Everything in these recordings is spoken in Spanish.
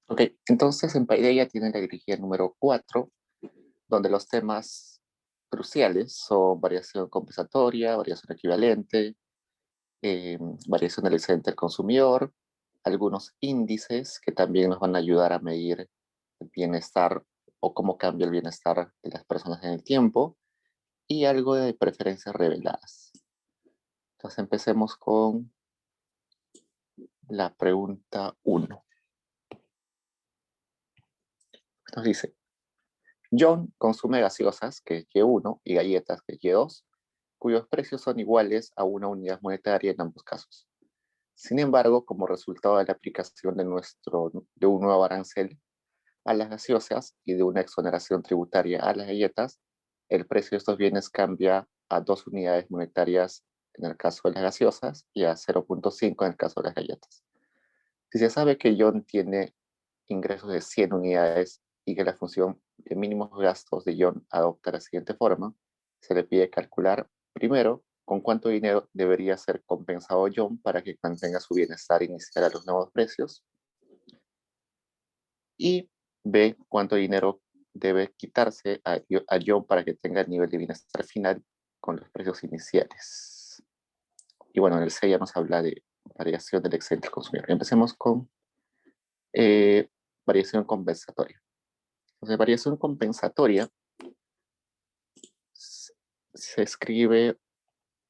Ok, entonces en Paideia tiene la grilla número 4, donde los temas cruciales son variación compensatoria, variación equivalente, eh, variación del excedente del consumidor, algunos índices que también nos van a ayudar a medir el bienestar o cómo cambia el bienestar de las personas en el tiempo, y algo de preferencias reveladas. Entonces empecemos con la pregunta 1. Nos dice, John consume gaseosas, que es Y1, y galletas, que es Y2, cuyos precios son iguales a una unidad monetaria en ambos casos. Sin embargo, como resultado de la aplicación de un nuevo arancel a las gaseosas y de una exoneración tributaria a las galletas, el precio de estos bienes cambia a 2 unidades monetarias en el caso de las gaseosas y a 0,5 en el caso de las galletas. Si se sabe que John tiene ingresos de 100 unidades y que la función de mínimos gastos de John adopta la siguiente forma, se le pide calcular, primero, con cuánto dinero debería ser compensado John para que mantenga su bienestar inicial a los nuevos precios, y B, cuánto dinero debe quitarse a John para que tenga el nivel de bienestar final con los precios iniciales. Y bueno, en el C ya nos habla de variación del excedente del consumidor. Empecemos con eh, variación compensatoria. Entonces, variación compensatoria se escribe,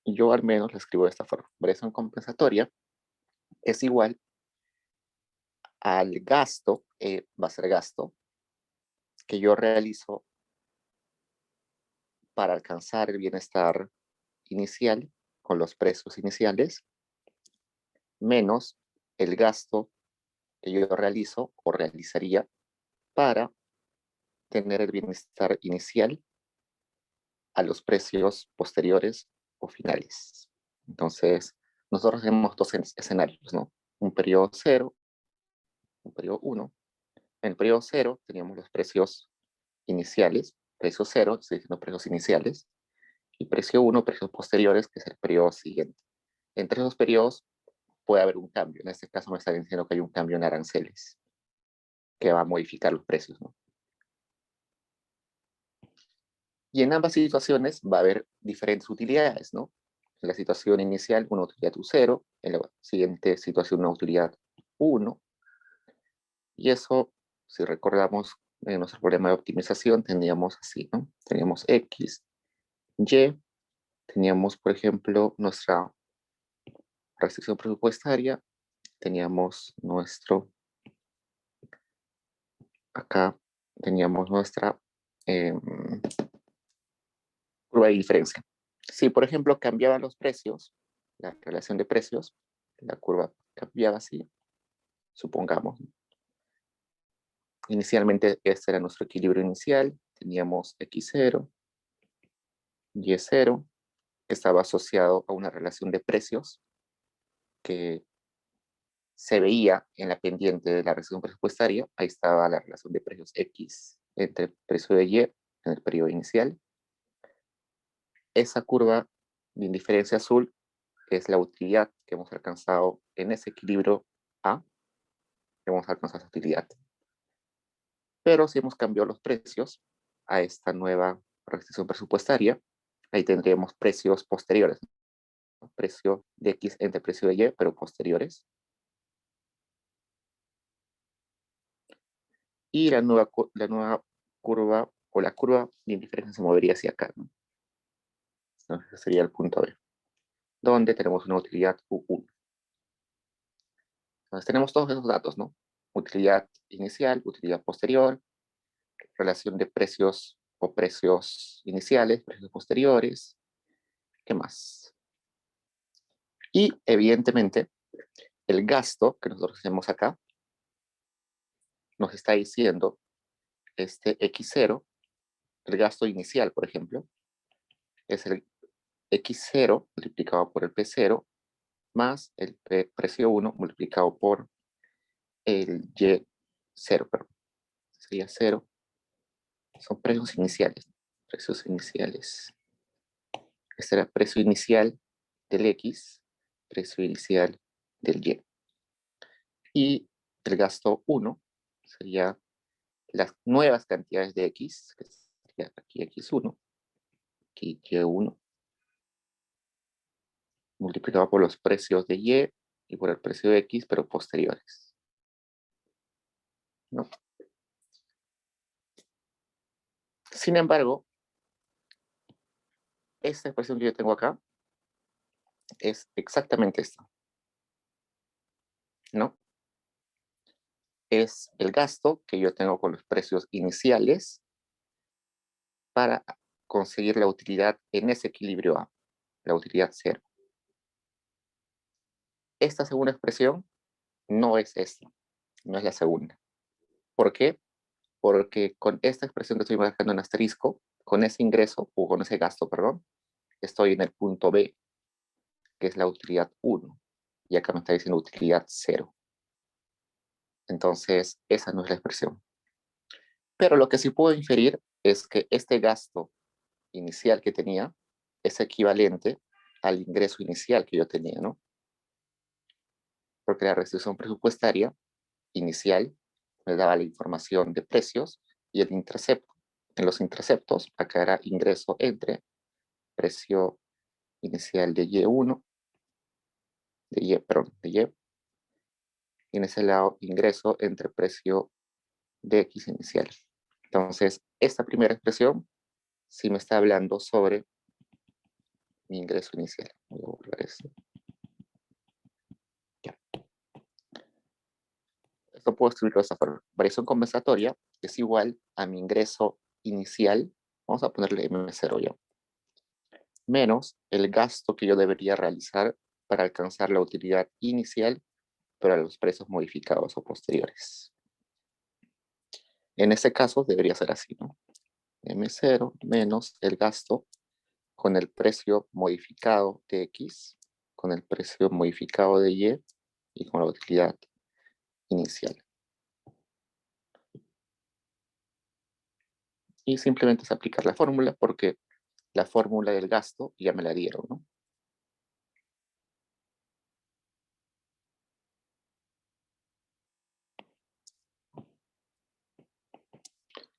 yo al menos la escribo de esta forma. Variación compensatoria es igual al gasto, va a ser gasto, que yo realizo para alcanzar el bienestar inicial con los precios iniciales, menos el gasto que yo realizo o realizaría para tener el bienestar inicial a los precios posteriores o finales. Entonces, nosotros tenemos dos escenarios, ¿no? Un periodo cero, un periodo 1. En el periodo cero teníamos los precios iniciales, precio cero, estoy diciendo precios iniciales, y precio 1, precios posteriores, que es el periodo siguiente. Entre esos periodos puede haber un cambio. En este caso me están diciendo que hay un cambio en aranceles que va a modificar los precios, ¿no? Y en ambas situaciones va a haber diferentes utilidades, ¿no? En la situación inicial, una utilidad U0, en la siguiente situación, una utilidad 1. Y eso, si recordamos en nuestro problema de optimización, teníamos así, ¿no? Teníamos X, Y, teníamos, por ejemplo, nuestra restricción presupuestaria, teníamos acá teníamos nuestra eh, curva de diferencia. Si, por ejemplo, cambiaban los precios, la relación de precios, la curva cambiaba así, supongamos. Inicialmente este era nuestro equilibrio inicial, teníamos X0, Y0, que estaba asociado a una relación de precios que se veía en la pendiente de la restricción presupuestaria. Ahí estaba la relación de precios X entre el precio de Y en el periodo inicial. Esa curva de indiferencia azul es la utilidad que hemos alcanzado en ese equilibrio A, que hemos alcanzado esa utilidad. Pero si hemos cambiado los precios a esta nueva restricción presupuestaria, ahí tendríamos precios posteriores, ¿no? Precio de X entre precio de Y, pero posteriores. Y la nueva curva, o la curva de indiferencia, se movería hacia acá, ¿no? Entonces ese sería el punto B, donde tenemos una utilidad U1. Entonces tenemos todos esos datos, ¿no? Utilidad inicial, utilidad posterior, relación de precios o precios iniciales, precios posteriores, ¿qué más? Y evidentemente el gasto que nosotros hacemos acá nos está diciendo este X0, el gasto inicial, por ejemplo, es el X0 multiplicado por el P0 más el precio 1 multiplicado por el Y0, perdón. Sería 0. Son precios iniciales. Precios iniciales. Este era el precio inicial del X, precio inicial del Y. Y el gasto 1 sería las nuevas cantidades de X, que sería aquí X1, aquí Y1, multiplicado por los precios de Y por el precio de X, pero posteriores, ¿no? Sin embargo, esta expresión que yo tengo acá es exactamente esta, ¿no? Es el gasto que yo tengo con los precios iniciales para conseguir la utilidad en ese equilibrio A, la utilidad cero. Esta segunda expresión no es esta, no es la segunda. ¿Por qué? Porque con esta expresión que estoy marcando en asterisco, con ese ingreso, o con ese gasto, perdón, estoy en el punto B, que es la utilidad 1, y acá me está diciendo utilidad 0. Entonces, esa no es la expresión. Pero lo que sí puedo inferir es que este gasto inicial que tenía es equivalente al ingreso inicial que yo tenía, ¿no? Porque la restricción presupuestaria inicial me daba la información de precios y el intercepto. En los interceptos, acá era ingreso entre precio inicial de Y1, de Y, y en ese lado ingreso entre precio de X inicial. Entonces, esta primera expresión sí me está hablando sobre mi ingreso inicial. Voy a borrar esto. Ya. Esto puedo escribirlo de esta forma. Variación compensatoria es igual a mi ingreso inicial, vamos a ponerle M0 ya, menos el gasto que yo debería realizar para alcanzar la utilidad inicial, pero a los precios modificados o posteriores. En este caso debería ser así, ¿no? M0 menos el gasto con el precio modificado de X, con el precio modificado de y con la utilidad inicial. Y simplemente es aplicar la fórmula porque la fórmula del gasto ya me la dieron, ¿no?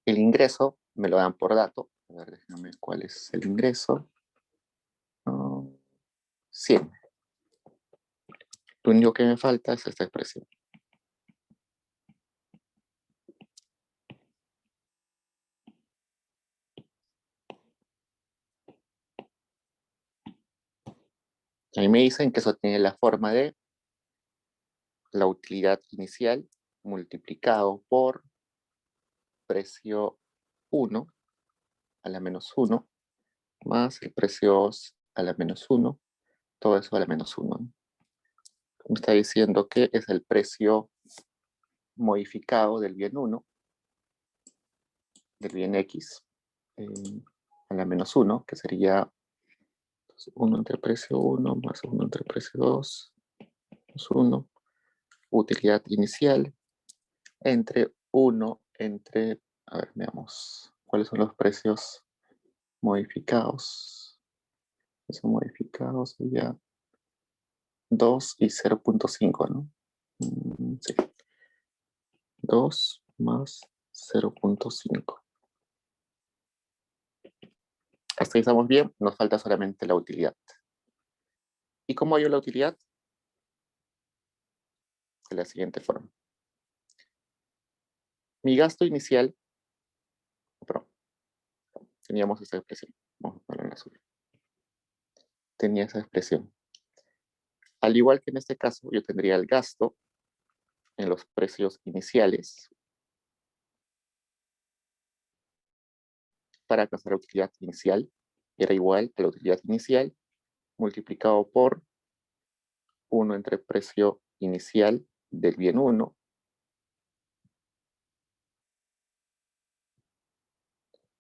El ingreso me lo dan por dato. A ver, déjame cuál es el ingreso. 100. Lo único que me falta es esta expresión. Ahí me dicen que eso tiene la forma de la utilidad inicial multiplicado por precio 1 a la menos 1 más el precio a la menos 1, todo eso a la menos 1. Me está diciendo que es el precio modificado del bien 1, del bien X, a la menos 1, que sería 1 entre precio 1 más 1 entre precio 2, más 1, utilidad inicial, entre 1 entre, a ver, veamos, ¿cuáles son los precios modificados? Esos modificados sería 2 y 0.5, ¿no? Sí. 2 más 0.5. Hasta ahí estamos bien, nos falta solamente la utilidad. ¿Y cómo hallo la utilidad? De la siguiente forma. Mi gasto inicial, perdón, teníamos esa expresión, vamos a ponerla en azul. Tenía esa expresión. Al igual que en este caso, yo tendría el gasto en los precios iniciales para alcanzar la utilidad inicial. Era igual a la utilidad inicial multiplicado por 1 entre precio inicial del bien 1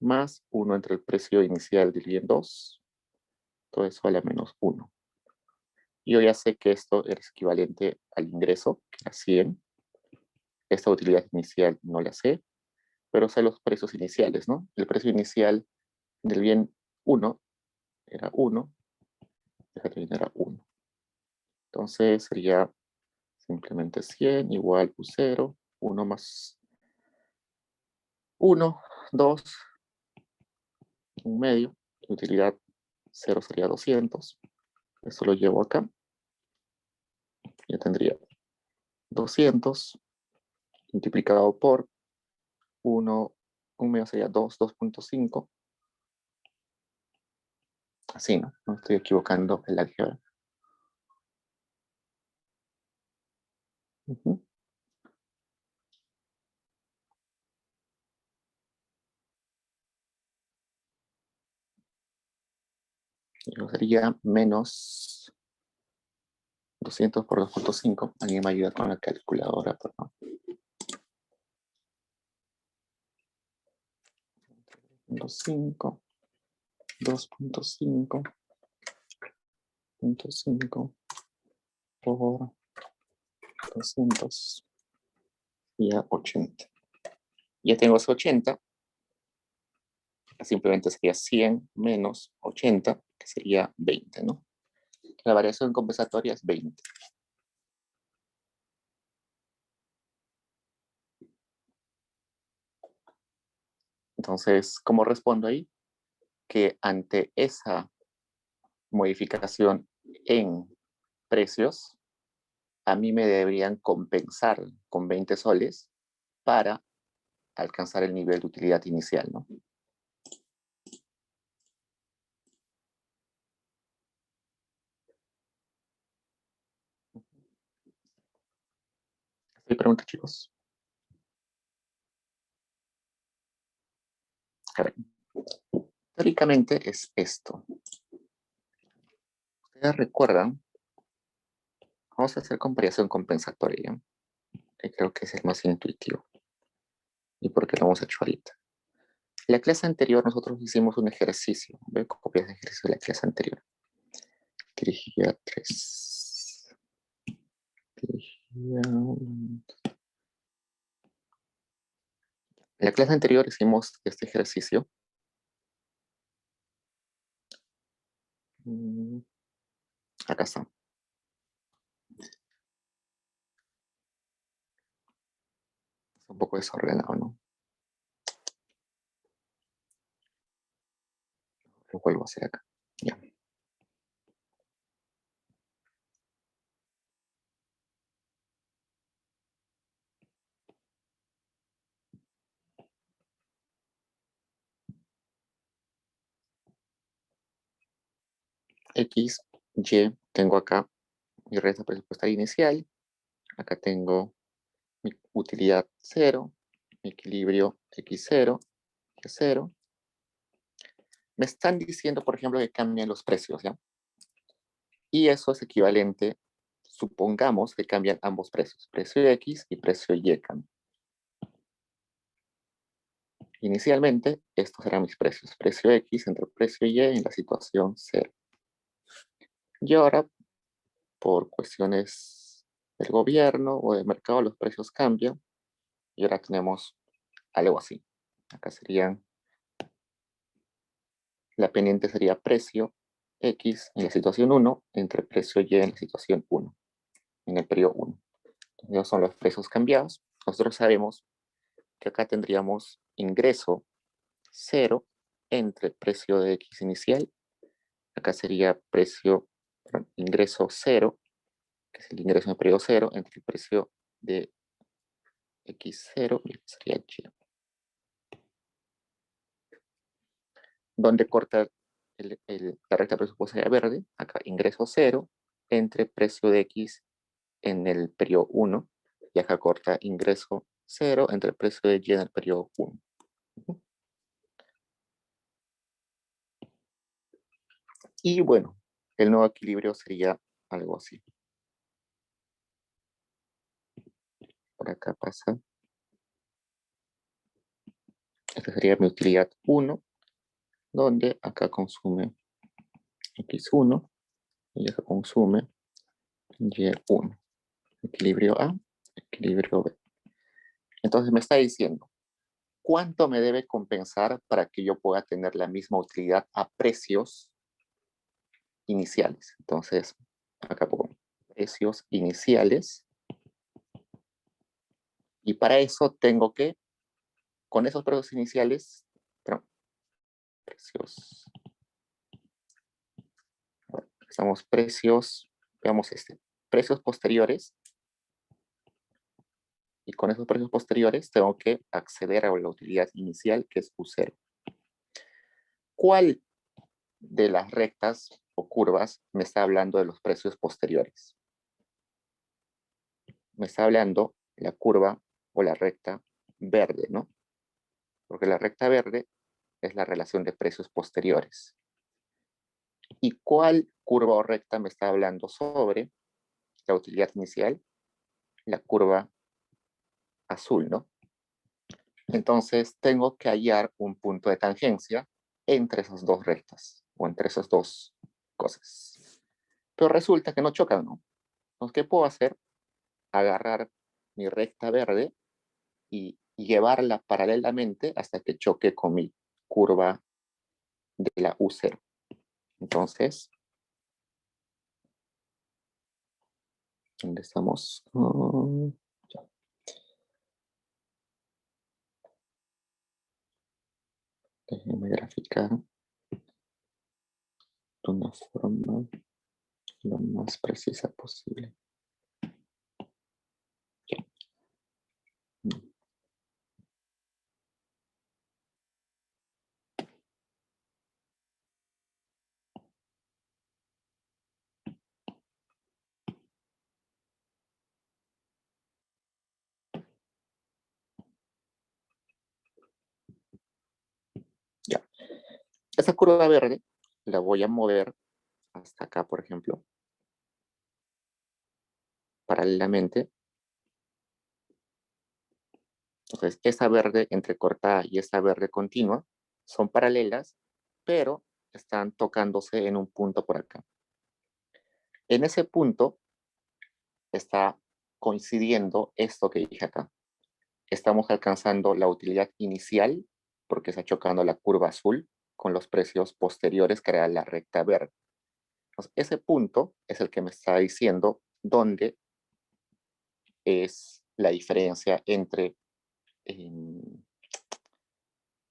más 1 entre el precio inicial del bien 2, todo eso a la menos 1. Yo ya sé que esto es equivalente al ingreso, que era 100. Esta utilidad inicial no la sé, pero sé los precios iniciales, ¿no? El precio inicial del bien 1 era 1, déjate bien, era 1. Entonces sería simplemente 100 igual U0, 1 más 1, 2, 1/2. Utilidad 0 sería 200. Eso lo llevo acá. Ya tendría 200 multiplicado por 1, 1/2 sería 2, 2.5. Así, ¿no? No estoy equivocando el álgebra. Eso sería menos 200 por 2.5. Alguien me ayuda con la calculadora, por favor. 2.5, 2.5, 2.5 por 200 y a 80. Ya tengo ese 80. Simplemente sería 100 menos 80, que sería 20, ¿no? La variación compensatoria es 20. Entonces, ¿cómo respondo ahí? Que ante esa modificación en precios, a mí me deberían compensar con 20 soles para alcanzar el nivel de utilidad inicial, ¿no? ¿Hay preguntas, chicos? A ver. Teóricamente es esto. Ustedes recuerdan, vamos a hacer comparación compensatoria, que creo que es el más intuitivo. ¿Y por qué lo hemos hecho ahorita? La clase anterior nosotros hicimos un ejercicio. ¿Ve? Copias de ejercicio de la clase anterior. Dirigía 3. En la clase anterior hicimos este ejercicio. Acá está. Es un poco desordenado, ¿no? Lo vuelvo a hacer acá. Ya. X, Y, tengo acá mi resta presupuestaria inicial. Acá tengo mi utilidad 0, mi equilibrio X0, Y0. Me están diciendo, por ejemplo, que cambian los precios, ¿ya? Y eso es equivalente, supongamos que cambian ambos precios, precio X y precio Y. Inicialmente, estos eran mis precios, precio X entre precio Y en la situación 0. Y ahora, por cuestiones del gobierno o del mercado, los precios cambian y ahora tenemos algo así. Acá serían, la pendiente sería precio X en la situación 1 entre precio Y en la situación 1, en el periodo 1. Entonces, son los precios cambiados. Nosotros sabemos que acá tendríamos ingreso 0 entre precio de X inicial. Acá sería precio, perdón, ingreso 0, que es el ingreso en el periodo 0, entre el precio de X0 y sería Y. Donde corta la recta presupuestaria verde, acá ingreso 0 entre precio de X en el periodo 1, y acá corta ingreso 0 entre el precio de Y en el periodo 1. Y bueno, el nuevo equilibrio sería algo así. Por acá pasa. Esta sería mi utilidad 1, donde acá consume X1 y acá consume Y1. Equilibrio A, equilibrio B. Entonces me está diciendo, ¿cuánto me debe compensar para que yo pueda tener la misma utilidad a precios iniciales? Entonces, acá pongo precios iniciales. Y para eso tengo que con esos precios iniciales, perdón, precios, estamos precios, veamos precios posteriores, y con esos precios posteriores tengo que acceder a la utilidad inicial, que es U0. ¿Cuál de las rectas o curvas me está hablando de los precios posteriores? Me está hablando la curva o la recta verde, ¿no? Porque la recta verde es la relación de precios posteriores. ¿Y cuál curva o recta me está hablando sobre la utilidad inicial? La curva azul, ¿no? Entonces tengo que hallar un punto de tangencia entre esas dos rectas o entre esas dos cosas. Pero resulta que no chocan, ¿no? Entonces, ¿qué puedo hacer? Agarrar mi recta verde y llevarla paralelamente hasta que choque con mi curva de la U0. Entonces, ¿dónde estamos? Ya. Déjenme graficar de una forma lo más precisa posible. Ya. Esa curva verde la voy a mover hasta acá, por ejemplo, paralelamente. Entonces, esa verde entrecortada y esa verde continua son paralelas, pero están tocándose en un punto por acá. En ese punto está coincidiendo esto que dije acá. Estamos alcanzando la utilidad inicial porque está chocando la curva azul con los precios posteriores que era la recta verde. Entonces, ese punto es el que me está diciendo dónde es la diferencia entre el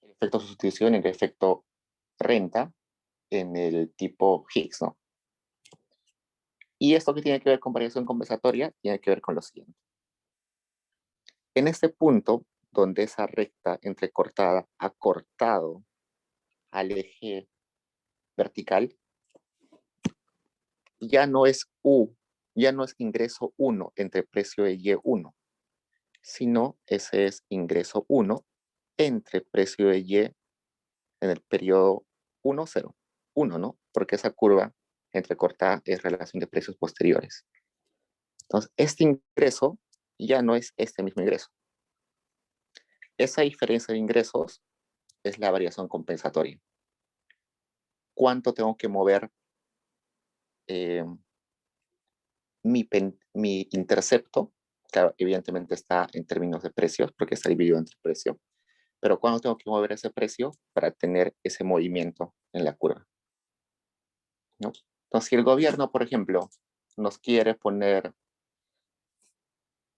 efecto sustitución y el efecto renta en el tipo Higgs, ¿no? Y esto que tiene que ver con variación compensatoria tiene que ver con lo siguiente. En este punto, donde esa recta entrecortada ha cortado al eje vertical, ya no es U, ya no es ingreso 1 entre precio de Y1, sino ese es ingreso 1 entre precio de Y en el periodo 1, 0, 1, ¿no? Porque esa curva entrecortada es relación de precios posteriores. Entonces, este ingreso ya no es este mismo ingreso. Esa diferencia de ingresos es la variación compensatoria. ¿Cuánto tengo que mover eh, mi intercepto? Claro, evidentemente está en términos de precios, porque está dividido entre precio. Pero ¿cuándo tengo que mover ese precio para tener ese movimiento en la curva? ¿No? Entonces, si el gobierno, por ejemplo, nos quiere poner,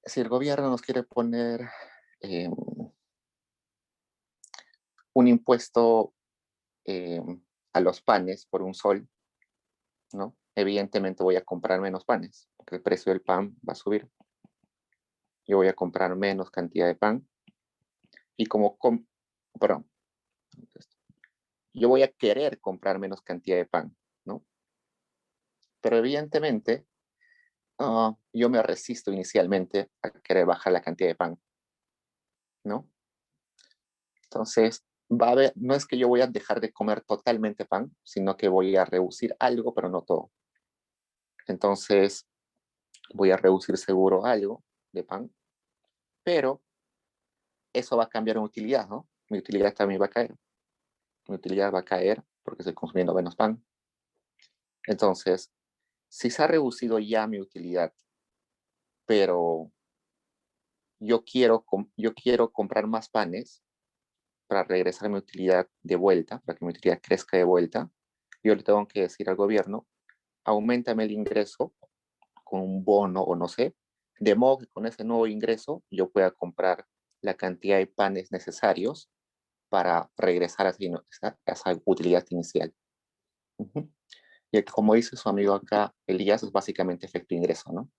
si el gobierno nos quiere poner eh, un impuesto eh, a los panes por un sol, ¿no? Evidentemente voy a comprar menos panes, porque el precio del pan va a subir. Yo voy a comprar menos cantidad de pan y perdón, yo voy a querer comprar menos cantidad de pan, ¿no? Pero evidentemente yo me resisto inicialmente a querer bajar la cantidad de pan, ¿no? Entonces, va a haber, no es que yo voy a dejar de comer totalmente pan, sino que voy a reducir algo, pero no todo. Entonces, voy a reducir seguro algo de pan, pero eso va a cambiar mi utilidad, ¿no? Mi utilidad también va a caer. Mi utilidad va a caer porque estoy consumiendo menos pan. Entonces, si se ha reducido ya mi utilidad, pero yo quiero comprar más panes para regresar mi utilidad de vuelta, para que mi utilidad crezca de vuelta, yo le tengo que decir al gobierno, aumentame el ingreso con un bono o no sé, de modo que con ese nuevo ingreso yo pueda comprar la cantidad de panes necesarios para regresar a esa utilidad inicial. Y como dice su amigo acá, Elías, es básicamente efecto ingreso, ¿no?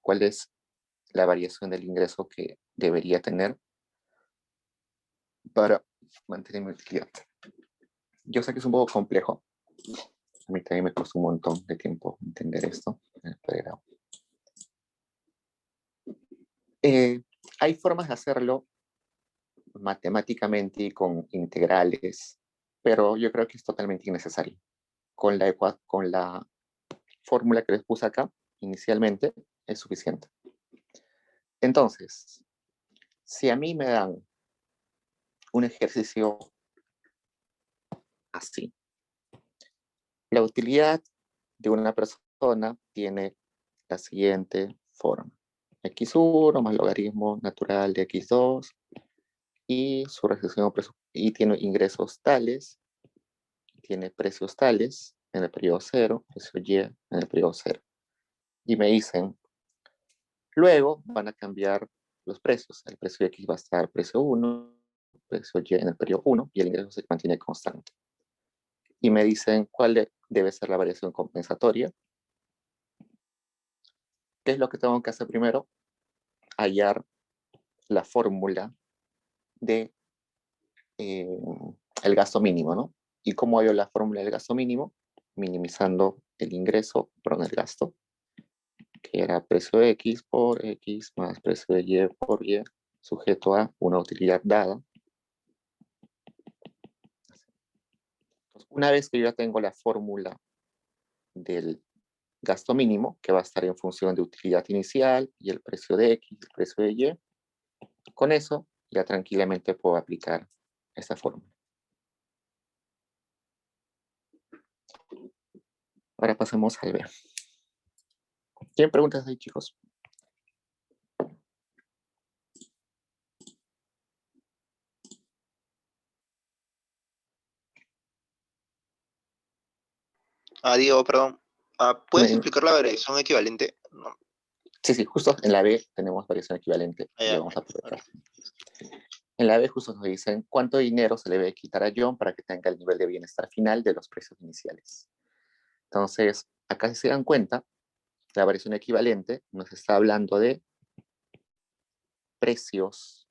¿Cuál es la variación del ingreso que debería tener para mantener mi utilidad? Yo sé que es un poco complejo. A mí también me costó un montón de tiempo entender esto en el pregrado. Hay formas de hacerlo matemáticamente y con integrales, pero yo creo que es totalmente innecesario. Con la fórmula que les puse acá inicialmente es suficiente. Entonces, si a mí me dan un ejercicio así, la utilidad de una persona tiene la siguiente forma. X1 más logaritmo natural de X2 y su recesión y tiene ingresos tales, tiene precios tales en el periodo 0, precio Y en el periodo 0. Y me dicen, luego van a cambiar los precios. El precio X va a estar precio 1, precio Y en el periodo 1 y el ingreso se mantiene constante. Y me dicen cuál debe ser la variación compensatoria. ¿Qué es lo que tengo que hacer primero? Hallar la fórmula de el gasto mínimo, ¿no? ¿Y cómo hallo la fórmula del gasto mínimo? Minimizando el ingreso, perdón, el gasto, que era precio de X por X más precio de Y por Y, sujeto a una utilidad dada. Entonces, una vez que yo ya tengo la fórmula del gasto mínimo, que va a estar en función de utilidad inicial y el precio de X, el precio de Y, con eso ya tranquilamente puedo aplicar esta fórmula. Ahora pasamos al B. ¿Tienen preguntas ahí, chicos? Diego, perdón. ¿Puedes Mm, explicar la variación equivalente? No. Sí, justo en la B tenemos variación equivalente y Ya, vamos a aprovechar. ok. En la B justo nos dicen cuánto dinero se le debe quitar a John para que tenga el nivel de bienestar final de los precios iniciales. Entonces, acá si se dan cuenta, la variación equivalente nos está hablando de precios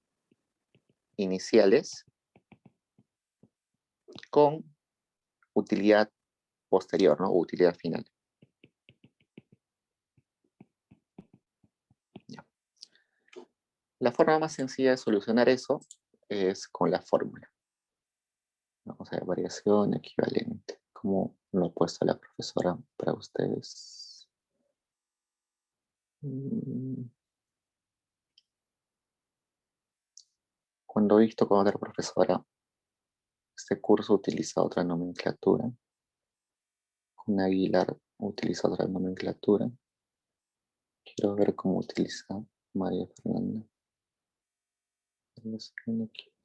iniciales con utilidad posterior, ¿no? O utilidad final. Ya. La forma más sencilla de solucionar eso es con la fórmula. Vamos a ver, variación equivalente. Como lo ha puesto la profesora para ustedes. Cuando he visto con otra profesora, este curso utiliza otra nomenclatura. Con Aguilar utiliza otra nomenclatura. Quiero ver cómo utiliza María Fernanda. Variación equivalente.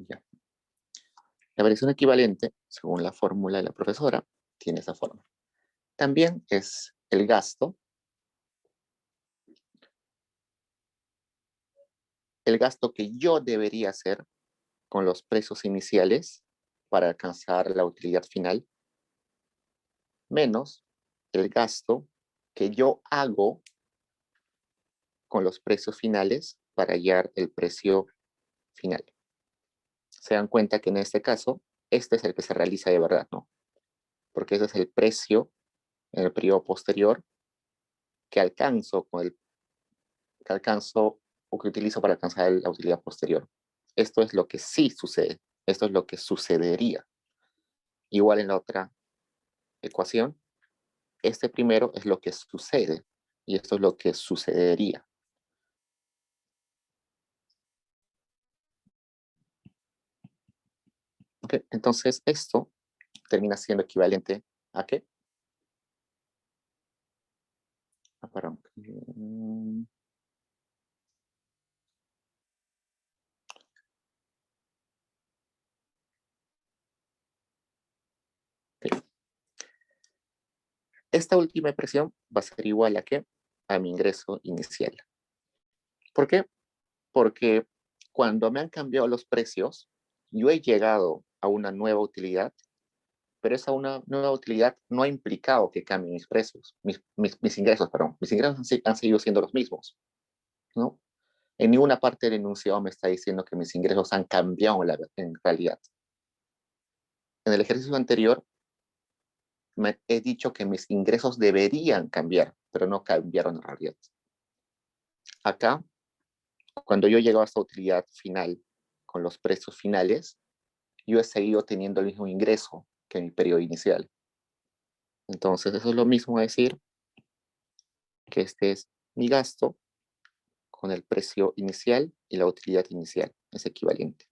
Ya. La variación equivalente, según la fórmula de la profesora, tiene esa forma. También es el gasto que yo debería hacer con los precios iniciales para alcanzar la utilidad final, menos el gasto que yo hago con los precios finales para hallar el precio final. Se dan cuenta que en este caso, este es el que se realiza de verdad, ¿no? Porque ese es el precio en el periodo posterior que alcanzo o que utilizo para alcanzar la utilidad posterior. Esto es lo que sí sucede. Esto es lo que sucedería. Igual en la otra ecuación, este primero es lo que sucede y esto es lo que sucedería. Okay, entonces esto termina siendo equivalente a ¿qué? Ah, perdón. Ok. Esta última expresión va a ser igual a ¿qué? A mi ingreso inicial. ¿Por qué? Porque cuando me han cambiado los precios, yo he llegado a una nueva utilidad, pero esa una nueva utilidad no ha implicado que cambien mis precios, mis ingresos, perdón. Mis ingresos han seguido siendo los mismos, ¿no? En ninguna parte del enunciado me está diciendo que mis ingresos han cambiado en realidad. En el ejercicio anterior me he dicho que mis ingresos deberían cambiar, pero no cambiaron en realidad. Acá, cuando yo llego a esta utilidad final con los precios finales, yo he seguido teniendo el mismo ingreso que en mi periodo inicial. Entonces, eso es lo mismo a decir que este es mi gasto con el precio inicial y la utilidad inicial. Es equivalente.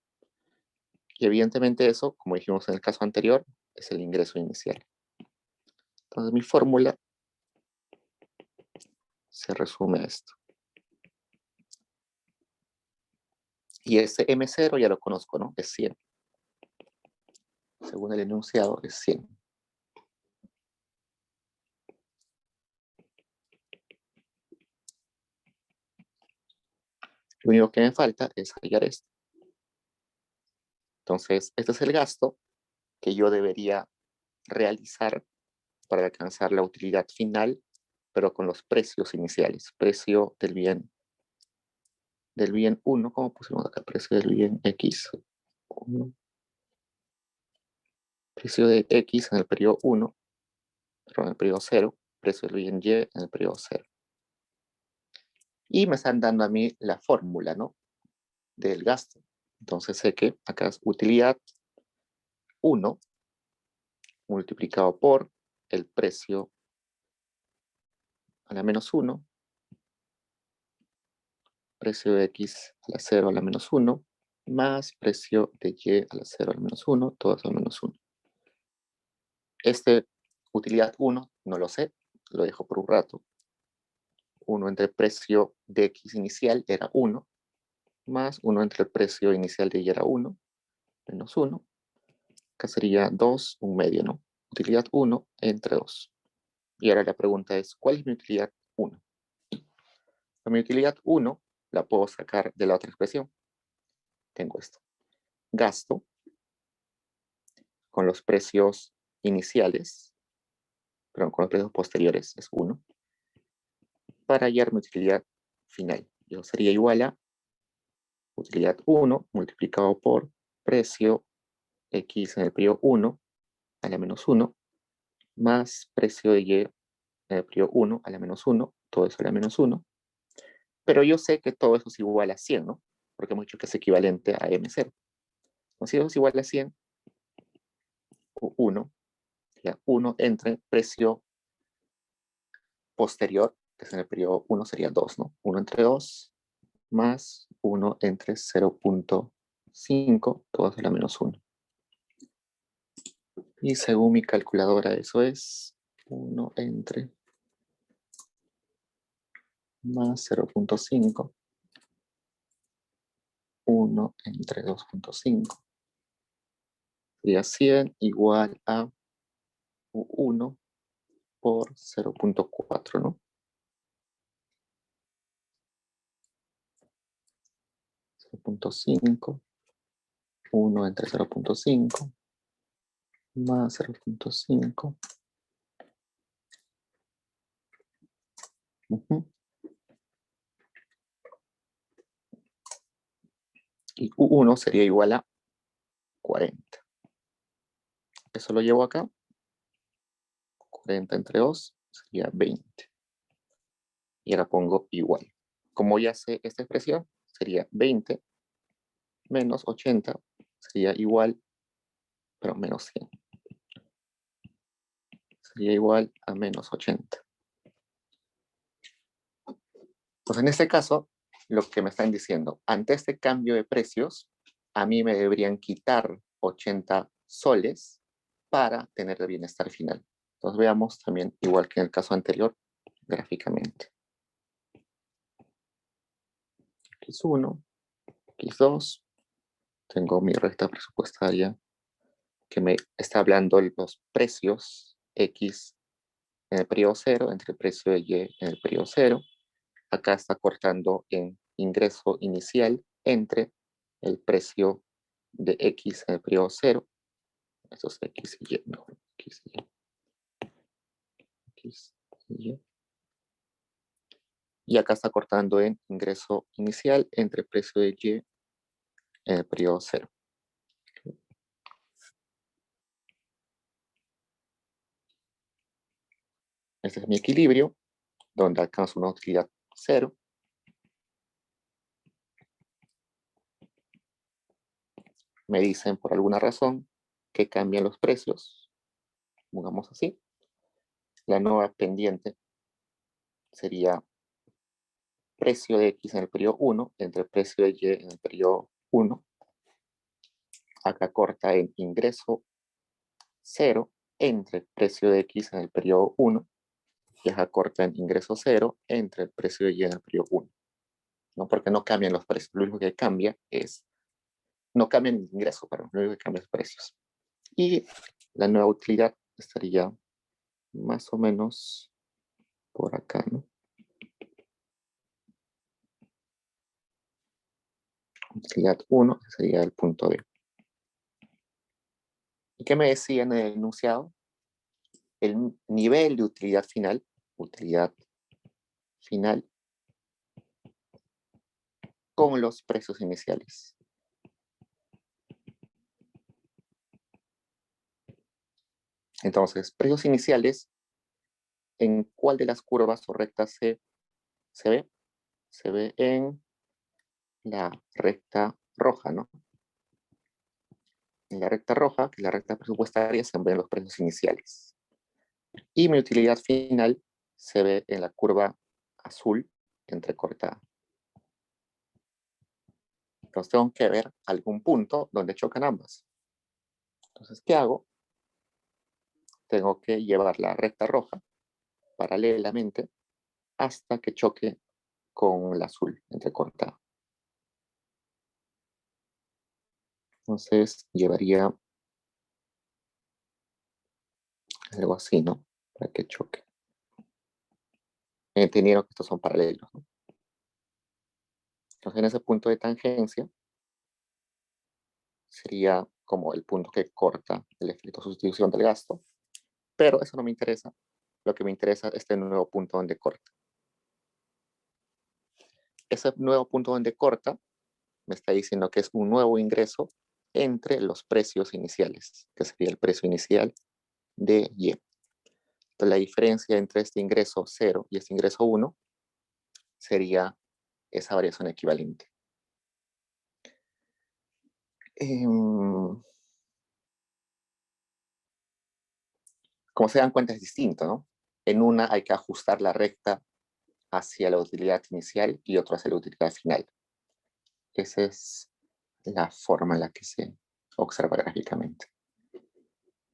Y evidentemente eso, como dijimos en el caso anterior, es el ingreso inicial. Entonces, mi fórmula se resume a esto. Y ese M0 ya lo conozco, ¿no? Es 100. Según el enunciado, es 100. Lo único que me falta es hallar esto. Entonces, este es el gasto que yo debería realizar para alcanzar la utilidad final, pero con los precios iniciales. Precio del bien 1, ¿cómo pusimos acá? Precio del bien X. 1. Precio de X en el periodo 1, pero en el periodo 0. Precio del bien Y en el periodo 0. Y me están dando a mí la fórmula, ¿no? Del gasto. Entonces sé que acá es utilidad 1 multiplicado por el precio a la menos 1, precio de X a la 0 a la menos 1, más precio de Y a la 0 a la menos 1, todo eso a la menos 1. Este utilidad 1 no lo sé, lo dejo por un rato. 1 entre el precio de X inicial era 1, más 1 entre el precio inicial de Y era 1, menos 1. Acá sería 2, un medio, ¿no? Utilidad 1 entre 2. Y ahora la pregunta es, ¿cuál es mi utilidad 1? Mi utilidad 1 la puedo sacar de la otra expresión. Tengo esto. Gasto con los precios iniciales, perdón, con los precios posteriores es 1, para hallar mi utilidad final. Eso sería igual a utilidad 1 multiplicado por precio X en el periodo 1 a la menos 1, más precio de Y en el periodo 1 a la menos 1, todo eso a la menos 1. Pero yo sé que todo eso es igual a 100, ¿no? Porque hemos dicho que es equivalente a M0. Entonces, si eso es igual a 100, 1, ya 1 entre precio posterior, que es en el periodo 1 sería 2, ¿no? 1 entre 2 más 1 entre 0.5, todo eso a la menos 1. Y según mi calculadora eso es 1 entre más 0.5, 1 entre 2.5. Sería 100 igual a 1 por 0.4, ¿no? 0.5, 1 entre 0.5, más 0.5. Y U1 sería igual a 40. Eso lo llevo acá. 40 entre 2 sería 20. Y ahora pongo igual. Como ya sé esta expresión, sería 20 menos 80 sería igual, pero menos 100. Sería igual a menos 80. Pues en este caso, lo que me están diciendo, ante este cambio de precios, a mí me deberían quitar 80 soles para tener el bienestar final. Entonces veamos también, igual que en el caso anterior, gráficamente. X1, X2, tengo mi recta presupuestaria que me está hablando de los precios X en el periodo 0 entre el precio de Y en el periodo 0. Acá está cortando en ingreso inicial entre el precio de X en el periodo 0. Esto es X y Y, mejor. X y Y. X y Y. Y acá está cortando en ingreso inicial entre el precio de Y en el periodo 0. Este es mi equilibrio, donde alcanzo una utilidad 0. Me dicen por alguna razón que cambian los precios. Pongamos así. La nueva pendiente sería precio de X en el periodo 1 entre el precio de Y en el periodo 1. Acá corta en ingreso 0 entre el precio de X en el periodo 1 y acá corta en ingreso 0 entre el precio de Y en el periodo 1. ¿No? Porque no cambian los precios. Lo único que cambia es, no cambian el ingreso, pero lo único que cambia es precios. Y la nueva utilidad estaría más o menos por acá, ¿no? Utilidad 1 sería el punto D. ¿Y qué me decía en el enunciado? El nivel de utilidad final con los precios iniciales. Entonces, precios iniciales, ¿en cuál de las curvas o rectas se ve? Se ve en la recta roja, ¿no? En la recta roja, que es la recta presupuestaria, se ven los precios iniciales. Y mi utilidad final se ve en la curva azul entrecortada. Entonces tengo que ver algún punto donde chocan ambas. Entonces, ¿qué hago? Tengo que llevar la recta roja paralelamente hasta que choque con la azul entrecortada. Entonces llevaría algo así, ¿no? Para que choque. Entendieron que estos son paralelos, ¿no? Entonces en ese punto de tangencia sería como el punto que corta el efecto de sustitución del gasto, pero eso no me interesa. Lo que me interesa es este nuevo punto donde corta. Ese nuevo punto donde corta me está diciendo que es un nuevo ingreso entre los precios iniciales, que sería el precio inicial de Y. Entonces, la diferencia entre este ingreso 0 y este ingreso 1 sería esa variación equivalente. Como se dan cuenta, es distinto, ¿no? En una hay que ajustar la recta hacia la utilidad inicial y otra hacia la utilidad final. Esa es la forma en la que se observa gráficamente.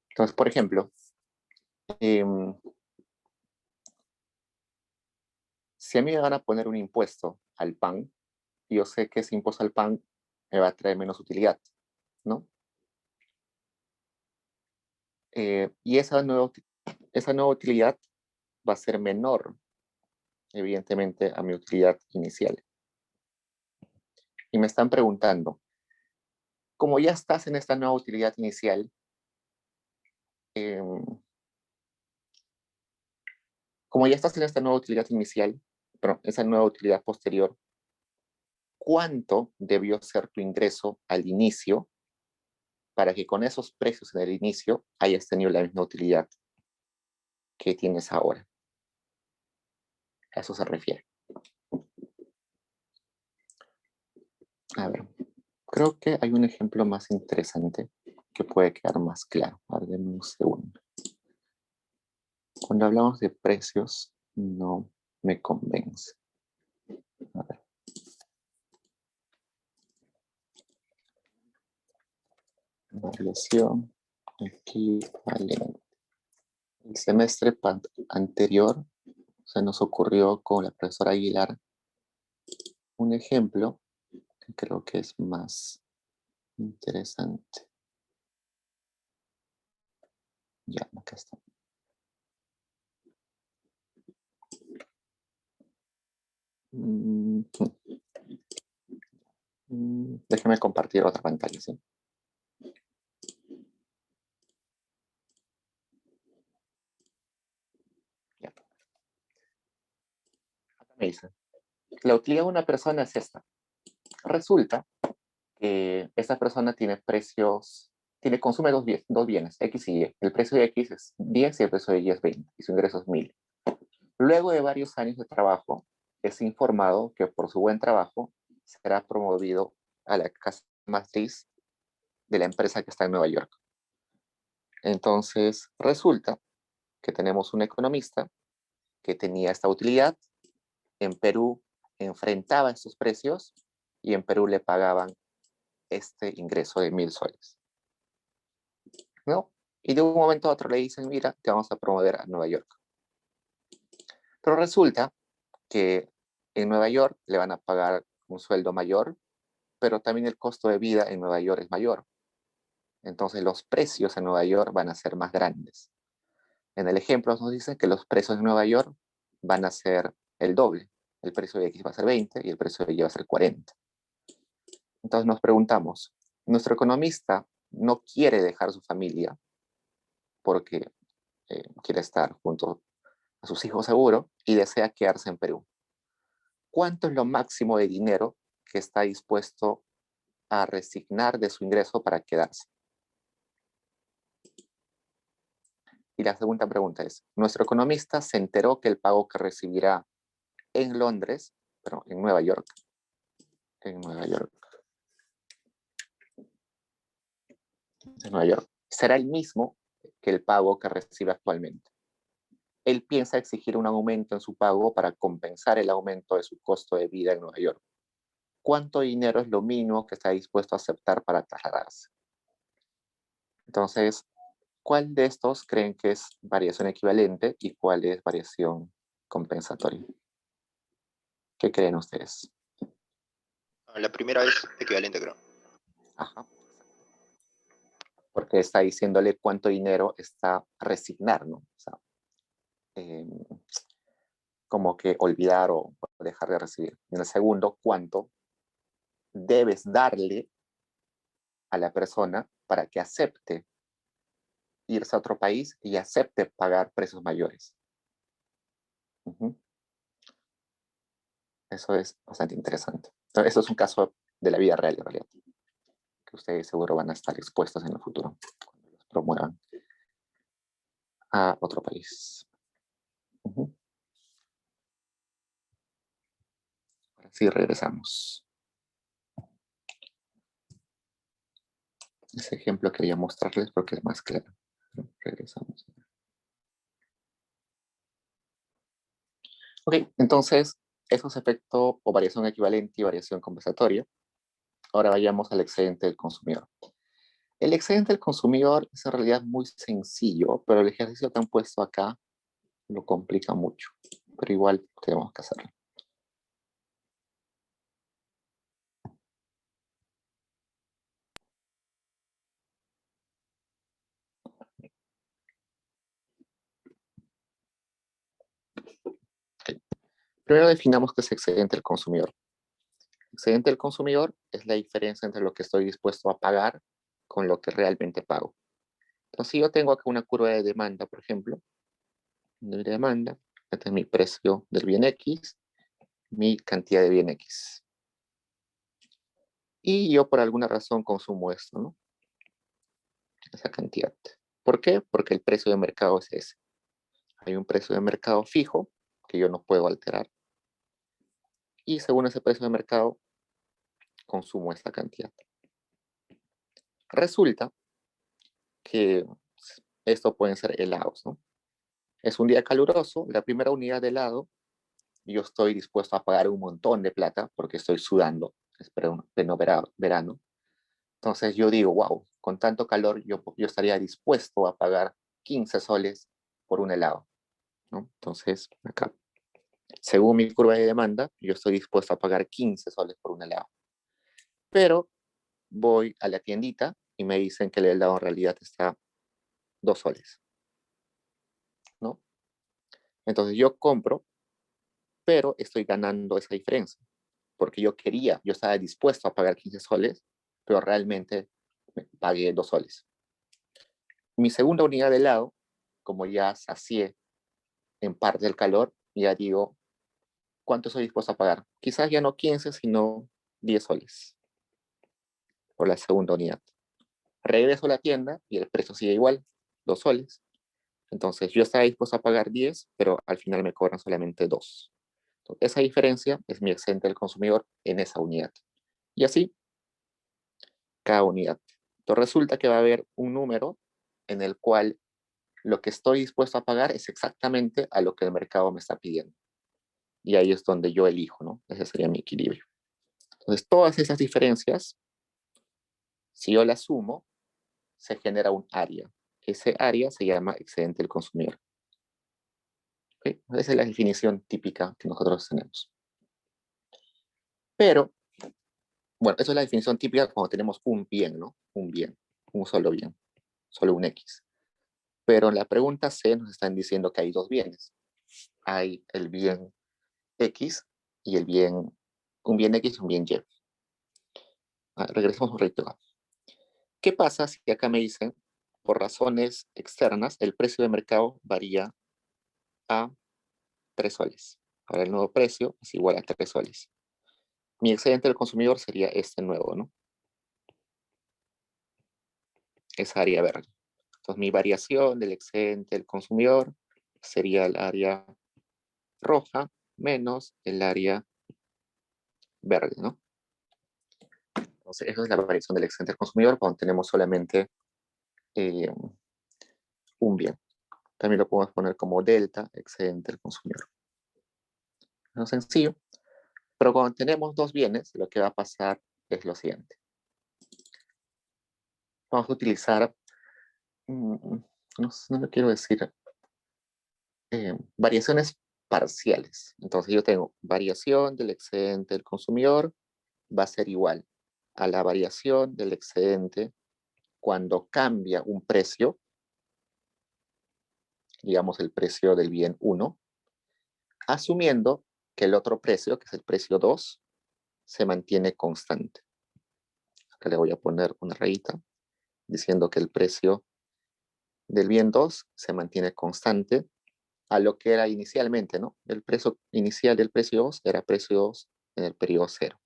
Entonces, por ejemplo, si a mí me van a poner un impuesto al pan, yo sé que ese impuesto al pan me va a traer menos utilidad, ¿no? Y esa nueva utilidad va a ser menor, evidentemente, a mi utilidad inicial. Y me están preguntando, como ya estás en esta nueva utilidad inicial, como ya estás en esta nueva utilidad inicial, pero esa nueva utilidad posterior, ¿cuánto debió ser tu ingreso al inicio para que con esos precios en el inicio hayas tenido la misma utilidad que tienes ahora? A eso se refiere. A ver, creo que hay un ejemplo más interesante que puede quedar más claro. A ver, denme un segundo. Cuando hablamos de precios, no me convence. A ver. Variación equivalente. El semestre anterior se nos ocurrió con la profesora Aguilar un ejemplo que creo que es más interesante. Ya, acá está. Déjeme compartir otra pantalla, ¿sí? Ya. Acá me dice, la utilidad de una persona es esta. Resulta que esta persona tiene precios, consume dos bienes, X y Y. El precio de X es 10 y el precio de Y es 20, y su ingreso es 1000. Luego de varios años de trabajo, es informado que por su buen trabajo será promovido a la casa matriz de la empresa que está en Nueva York. Entonces, resulta que tenemos un economista que tenía esta utilidad, en Perú enfrentaba estos precios y en Perú le pagaban este ingreso de 1000 soles, ¿no? Y de un momento a otro le dicen, mira, te vamos a promover a Nueva York. Pero resulta que en Nueva York le van a pagar un sueldo mayor, pero también el costo de vida en Nueva York es mayor. Entonces los precios en Nueva York van a ser más grandes. En el ejemplo nos dice que los precios en Nueva York van a ser el doble. El precio de X va a ser 20 y el precio de Y va a ser 40. Entonces nos preguntamos, nuestro economista no quiere dejar su familia porque quiere estar junto a sus hijos seguro y desea quedarse en Perú. ¿Cuánto es lo máximo de dinero que está dispuesto a resignar de su ingreso para quedarse? Y la segunda pregunta es, ¿nuestro economista se enteró que el pago que recibirá en Londres, pero en Nueva York, será el mismo que el pago que recibe actualmente? Él piensa exigir un aumento en su pago para compensar el aumento de su costo de vida en Nueva York. ¿Cuánto dinero es lo mínimo que está dispuesto a aceptar para trasladarse? Entonces, ¿cuál de estos creen que es variación equivalente y cuál es variación compensatoria? ¿Qué creen ustedes? La primera es equivalente, creo. Ajá. Porque está diciéndole cuánto dinero está a resignar, ¿no? O sea, eh, como que olvidar o dejar de recibir. En el segundo, cuánto debes darle a la persona para que acepte irse a otro país y acepte pagar precios mayores. Eso es bastante interesante. Entonces, eso es un caso de la vida real, en realidad, que ustedes seguro van a estar expuestos en el futuro cuando los promuevan a otro país. Ahora sí, regresamos. Ese ejemplo quería mostrarles porque es más claro. Regresamos. Ok, entonces, eso es efecto o variación equivalente y variación compensatoria. Ahora vayamos al excedente del consumidor. El excedente del consumidor es en realidad muy sencillo, pero el ejercicio que han puesto acá lo complica mucho. Pero igual tenemos que hacerlo. Okay. Primero definamos qué es excedente del consumidor. Excedente del consumidor es la diferencia entre lo que estoy dispuesto a pagar con lo que realmente pago. Entonces, si yo tengo acá una curva de demanda, por ejemplo, de demanda, este es mi precio del bien X, mi cantidad de bien X. Y yo por alguna razón consumo esto, ¿no? Esa cantidad. ¿Por qué? Porque el precio de mercado es ese. Hay un precio de mercado fijo que yo no puedo alterar. Y según ese precio de mercado, consumo esta cantidad. Resulta que esto pueden ser helados, ¿no? Es un día caluroso, la primera unidad de helado, yo estoy dispuesto a pagar un montón de plata porque estoy sudando, es pleno verano. Entonces yo digo, wow, con tanto calor yo estaría dispuesto a pagar 15 soles por un helado, ¿no? Entonces, acá, según mi curva de demanda, yo estoy dispuesto a pagar 15 soles por un helado. Pero voy a la tiendita y me dicen que el helado en realidad está 2 soles, ¿no? Entonces yo compro, pero estoy ganando esa diferencia, porque yo estaba dispuesto a pagar 15 soles, pero realmente pagué 2 soles. Mi segunda unidad de helado, como ya sacié en parte del calor, ya digo, ¿cuánto estoy dispuesto a pagar? Quizás ya no 15, sino 10 soles por la segunda unidad. Regreso a la tienda y el precio sigue igual, 2 soles. Entonces yo estaba dispuesto a pagar 10, pero al final me cobran solamente 2. Entonces, esa diferencia es mi excedente del consumidor en esa unidad. Y así, cada unidad. Entonces resulta que va a haber un número en el cual lo que estoy dispuesto a pagar es exactamente a lo que el mercado me está pidiendo. Y ahí es donde yo elijo, ¿no? Ese sería mi equilibrio. Entonces, todas esas diferencias, si yo las sumo, se genera un área. Ese área se llama excedente del consumidor. ¿Okay? Esa es la definición típica que nosotros tenemos. Pero, bueno, eso es la definición típica cuando tenemos un bien, ¿no? Un bien, un solo bien, solo un X. Pero en la pregunta C nos están diciendo que hay dos bienes. Hay el bien X y un bien X y un bien Y. Regresamos un ratito. ¿Qué pasa si acá me dicen, por razones externas, el precio de mercado varía a 3 soles? Ahora el nuevo precio es igual a 3 soles. Mi excedente del consumidor sería este nuevo, ¿no? Esa área verde. Entonces mi variación del excedente del consumidor sería el área roja menos el área verde, ¿no? Entonces esa es la variación del excedente del consumidor cuando tenemos solamente un bien. También lo podemos poner como delta excedente del consumidor. No es sencillo, pero cuando tenemos dos bienes, lo que va a pasar es lo siguiente. Vamos a utilizar, no lo quiero decir, variaciones parciales. Entonces yo tengo variación del excedente del consumidor va a ser igual a la variación del excedente cuando cambia un precio, digamos el precio del bien 1, asumiendo que el otro precio, que es el precio 2, se mantiene constante. Acá le voy a poner una rayita diciendo que el precio del bien 2 se mantiene constante a lo que era inicialmente, ¿no? El precio inicial del precio 2 era precio 2 en el periodo 0.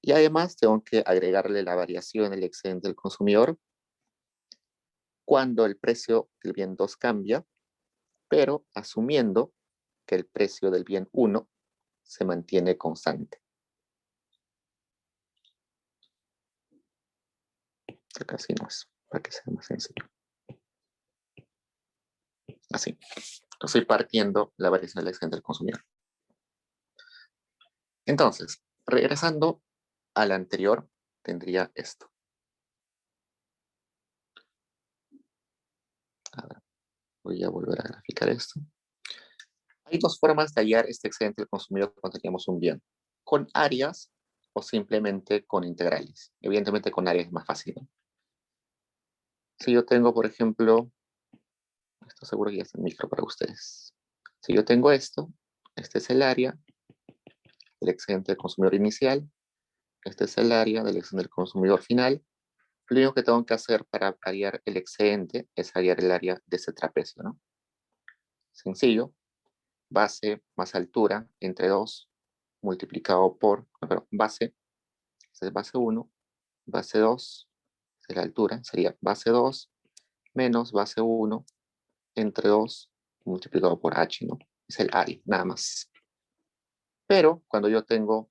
Y además tengo que agregarle la variación del excedente del consumidor cuando el precio del bien 2 cambia, pero asumiendo que el precio del bien 1 se mantiene constante. Acá sí no es, para que sea más sencillo. Así. Estoy partiendo la variación del excedente del consumidor. Entonces, regresando al anterior, tendría esto. A ver, voy a volver a graficar esto. Hay dos formas de hallar este excedente del consumidor cuando teníamos un bien. Con áreas o simplemente con integrales. Evidentemente con áreas es más fácil, ¿no? Si yo tengo, por ejemplo, esto seguro que ya es el micro para ustedes. Si yo tengo esto, este es el área del excedente del consumidor inicial, este es el área del excedente del consumidor final. Lo único que tengo que hacer para hallar el excedente es hallar el área de ese trapecio, ¿no? Sencillo, base más altura entre 2 multiplicado por, base, esta es base 1, base 2, es la altura, sería base 2 menos base 1 entre 2 multiplicado por h, ¿no? Es el área, nada más. Pero cuando yo tengo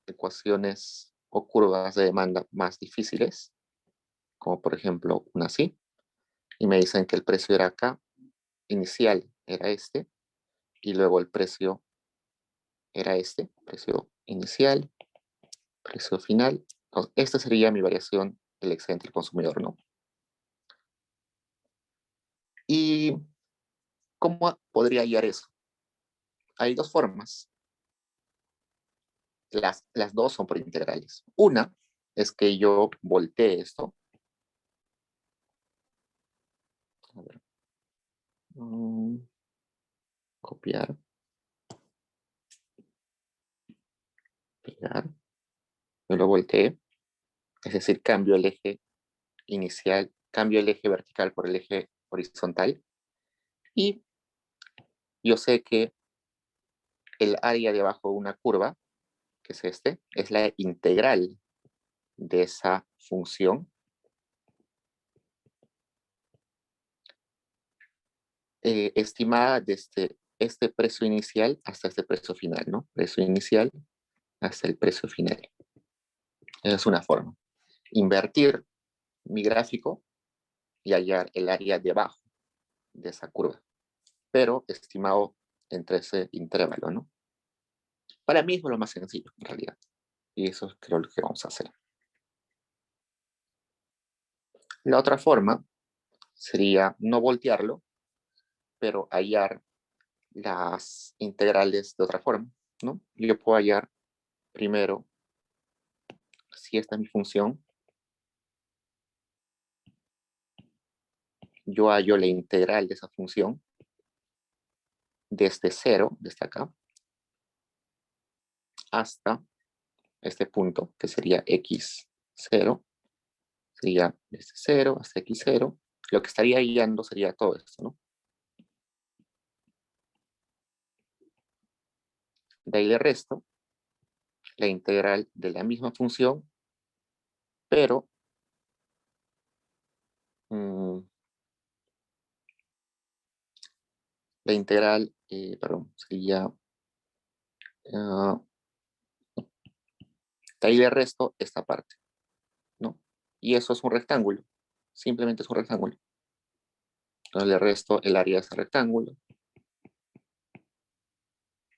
ecuaciones o curvas de demanda más difíciles, como por ejemplo una así, y me dicen que el precio era acá, inicial era este, y luego el precio era este, precio inicial, precio final. Entonces, esta sería mi variación el excedente del consumidor, ¿no? ¿Y cómo podría hallar eso? Hay dos formas. Las dos son por integrales. Una es que yo voltee esto. A ver. Copiar. Pegar. Yo lo volteé. Es decir, cambio el eje inicial, cambio el eje vertical por el eje horizontal. Y yo sé que el área de abajo de una curva, que es este, es la integral de esa función estimada desde este precio inicial hasta este precio final, ¿no? Precio inicial hasta el precio final. Esa es una forma. Invertir mi gráfico y hallar el área debajo de esa curva, pero estimado entre ese intervalo, ¿no? Para mí es lo más sencillo, en realidad. Y eso creo que vamos a hacer. La otra forma sería no voltearlo, pero hallar las integrales de otra forma, ¿no? Yo puedo hallar primero, si esta es mi función, yo hallo la integral de esa función desde 0, desde acá, hasta este punto, que sería x0, sería desde 0 hasta x0. Lo que estaría hallando sería todo esto, ¿no? De ahí le resto la integral de la misma función, pero la integral, perdón, sería, de ahí le resto esta parte, ¿no? Y eso es un rectángulo, simplemente es un rectángulo. Entonces le resto el área de ese rectángulo.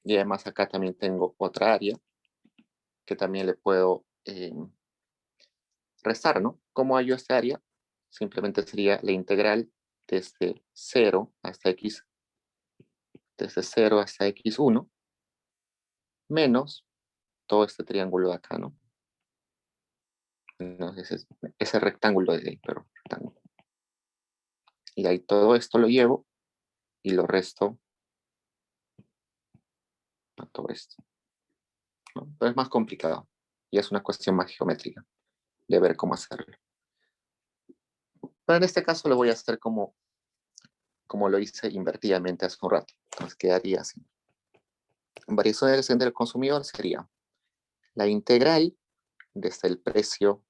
Y además acá también tengo otra área que también le puedo restar, ¿no? ¿Cómo hallo esta área? Simplemente sería la integral desde 0 hasta x, desde 0 hasta x1, menos todo este triángulo de acá, ¿no? Entonces ese rectángulo de ahí, pero rectángulo. Y ahí todo esto lo llevo y lo resto a todo esto, ¿no? Pero es más complicado y es una cuestión más geométrica de ver cómo hacerlo. Pero en este caso lo voy a hacer como lo hice invertidamente hace un rato. Entonces quedaría así. Variación del excedente del consumidor sería la integral desde el precio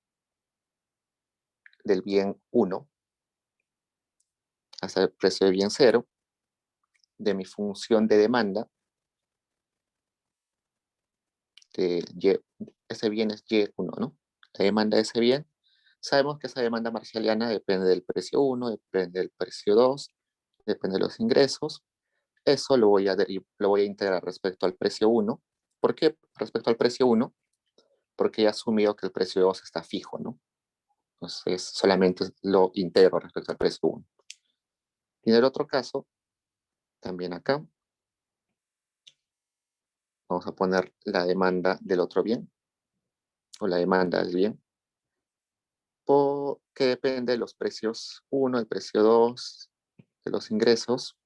del bien 1 hasta el precio del bien 0 de mi función de demanda de y, ese bien es y1, ¿no? La demanda de ese bien, sabemos que esa demanda marshalliana depende del precio 1, depende del precio 2, depende de los ingresos. Eso lo voy a integrar respecto al precio 1. ¿Por qué respecto al precio 1? Porque he asumido que el precio 2 está fijo, ¿no? Entonces solamente lo integro respecto al precio 1. Y en el otro caso, también acá, vamos a poner la demanda del otro bien, o la demanda del bien, que depende de los precios 1, el precio 2, de los ingresos,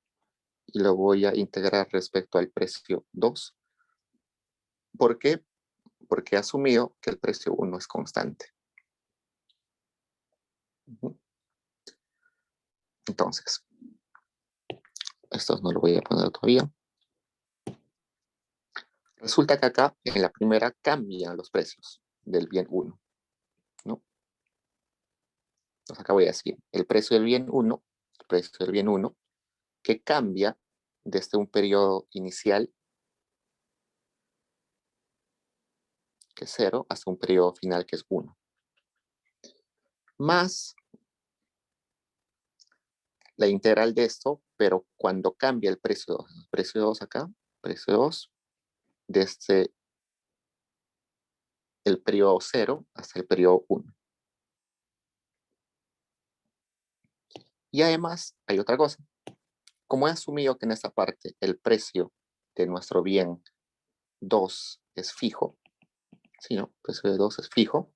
y lo voy a integrar respecto al precio 2. ¿Por qué? Porque he asumido que el precio 1 es constante. Entonces, estos no lo voy a poner todavía. Resulta que acá, en la primera, cambian los precios del bien 1, ¿no? Entonces acá voy a decir, el precio del bien 1, el precio del bien 1, que cambia desde un periodo inicial, que es 0, hasta un periodo final, que es 1. Más la integral de esto, pero cuando cambia el precio 2. El precio 2 acá, precio 2, desde el periodo 0 hasta el periodo 1. Y además hay otra cosa. Como he asumido que en esta parte el precio de nuestro bien 2 es fijo, ¿sí, no? El precio de 2 es fijo,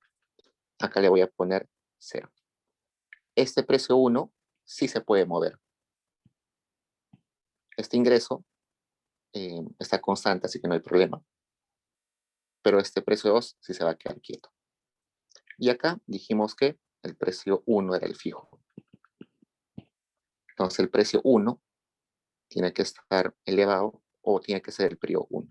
acá le voy a poner 0. Este precio 1 sí se puede mover. Este ingreso está constante, así que no hay problema. Pero este precio 2 sí se va a quedar quieto. Y acá dijimos que el precio 1 era el fijo. Entonces el precio 1 tiene que estar elevado o tiene que ser el periodo 1.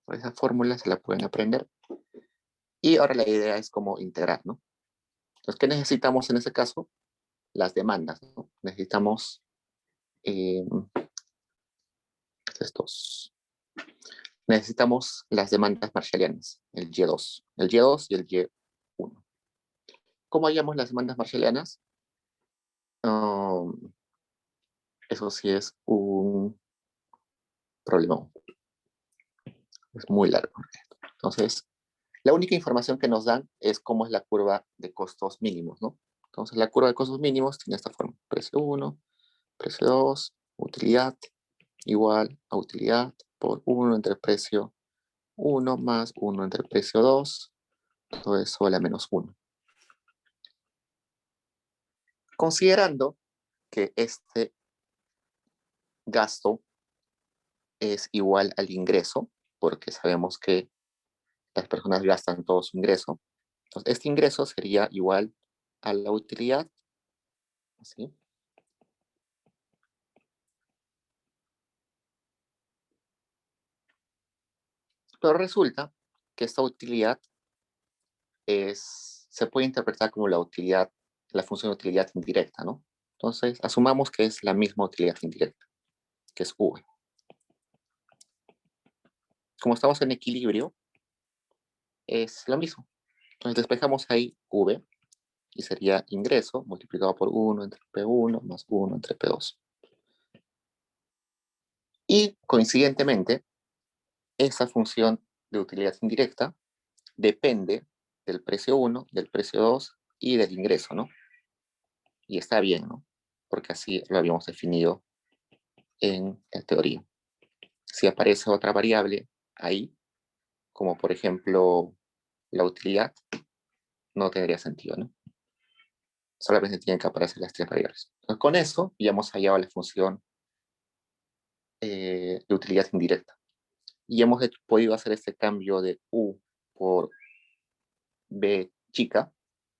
Por esa fórmula se la pueden aprender. Y ahora la idea es cómo integrar, ¿no? Entonces, ¿qué necesitamos en ese caso? Las demandas, ¿no? Necesitamos eh, estos. Necesitamos las demandas marshallianas, el Y2, el Y2 y el Y1. ¿Cómo hallamos las demandas marshallianas? Eso sí es un problema. Es muy largo. Entonces, la única información que nos dan es cómo es la curva de costos mínimos, ¿no? Entonces, la curva de costos mínimos tiene esta forma. Precio 1, precio 2, utilidad igual a utilidad por 1 entre precio 1 más 1 entre precio 2, todo eso a la menos 1. Considerando que este gasto es igual al ingreso, porque sabemos que las personas gastan todo su ingreso, entonces este ingreso sería igual a la utilidad, ¿sí? Pero resulta que esta utilidad se puede interpretar como la utilidad, la función de utilidad indirecta, ¿no? Entonces, asumamos que es la misma utilidad indirecta, que es V. Como estamos en equilibrio, es lo mismo. Entonces despejamos ahí V y sería ingreso multiplicado por 1 entre P1 más 1 entre P2. Y coincidentemente, esa función de utilidad indirecta depende del precio 1, del precio 2 y del ingreso, ¿no? Y está bien, ¿no? Porque así lo habíamos definido en la teoría. Si aparece otra variable ahí, como por ejemplo la utilidad, no tendría sentido, ¿no? Solamente tienen que aparecer las tres variables. Entonces, con eso ya hemos hallado la función de utilidad indirecta. Y hemos podido hacer este cambio de U por B chica.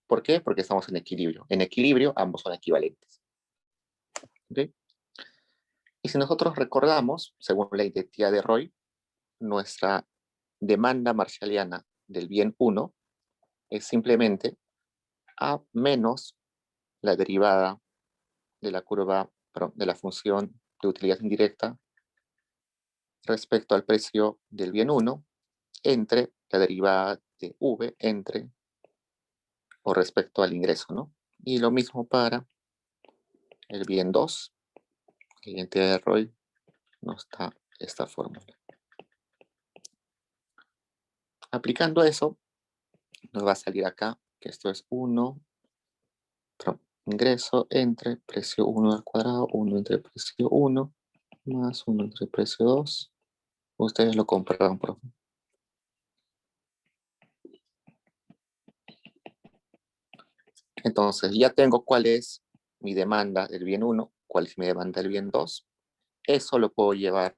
¿Por qué? Porque estamos en equilibrio. En equilibrio ambos son equivalentes. ¿Okay? Y si nosotros recordamos, según la identidad de Roy, nuestra demanda marshalliana del bien 1 es simplemente A menos la derivada de la curva, perdón, de la función de utilidad indirecta respecto al precio del bien 1 entre la derivada de V entre o respecto al ingreso, ¿no? Y lo mismo para el bien 2, la identidad de Roy nos da esta fórmula. Aplicando eso, nos va a salir acá que esto es 1, ingreso entre precio 1 al cuadrado, 1 entre precio 1, más 1 entre precio 2. Ustedes lo comprueban, profe. Entonces, ya tengo cuál es mi demanda del bien 1, cuál es mi demanda del bien 2. Eso lo puedo llevar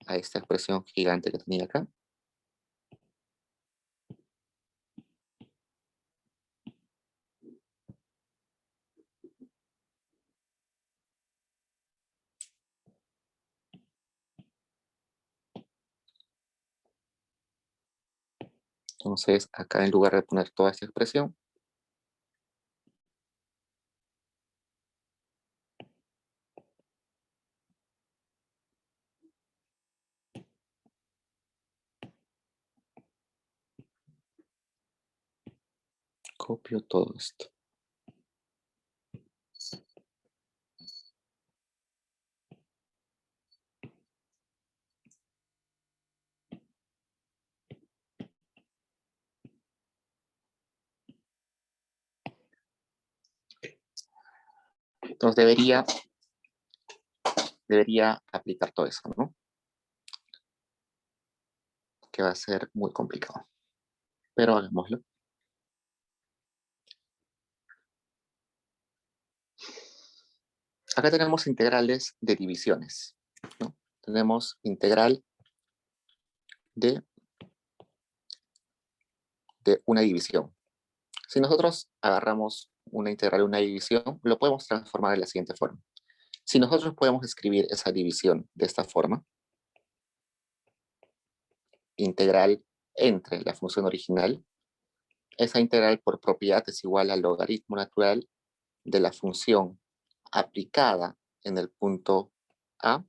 a esta expresión gigante que tenía acá. Entonces, acá en lugar de poner toda esta expresión, copio todo esto. Entonces debería aplicar todo eso, ¿no? Que va a ser muy complicado. Pero hagámoslo. Acá tenemos integrales de divisiones, ¿no? Tenemos integral de una división. Si nosotros agarramos una integral de una división, lo podemos transformar de la siguiente forma. Si nosotros podemos escribir esa división de esta forma, integral entre la función original, esa integral por propiedad es igual al logaritmo natural de la función aplicada en el punto A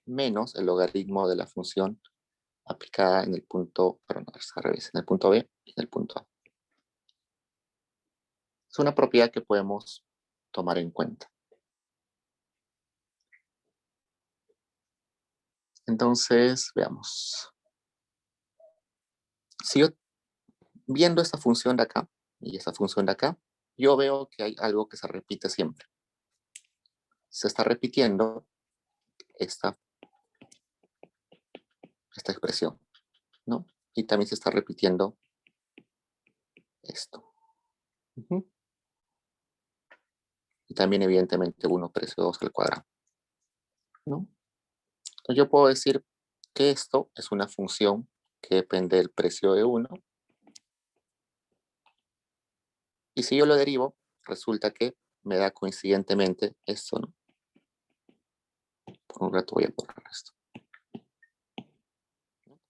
menos el logaritmo de la función aplicada en el punto, perdón, es al revés, en el punto B y en el punto A. Es una propiedad que podemos tomar en cuenta. Entonces, veamos. Si yo, viendo esta función de acá y esta función de acá, yo veo que hay algo que se repite siempre. Se está repitiendo esta expresión, ¿no? Y también se está repitiendo esto. Y también, evidentemente, 1 precio 2 al cuadrado, ¿no? Entonces yo puedo decir que esto es una función que depende del precio de 1. Y si yo lo derivo, resulta que me da coincidentemente esto, ¿no? Por un rato voy a borrar esto.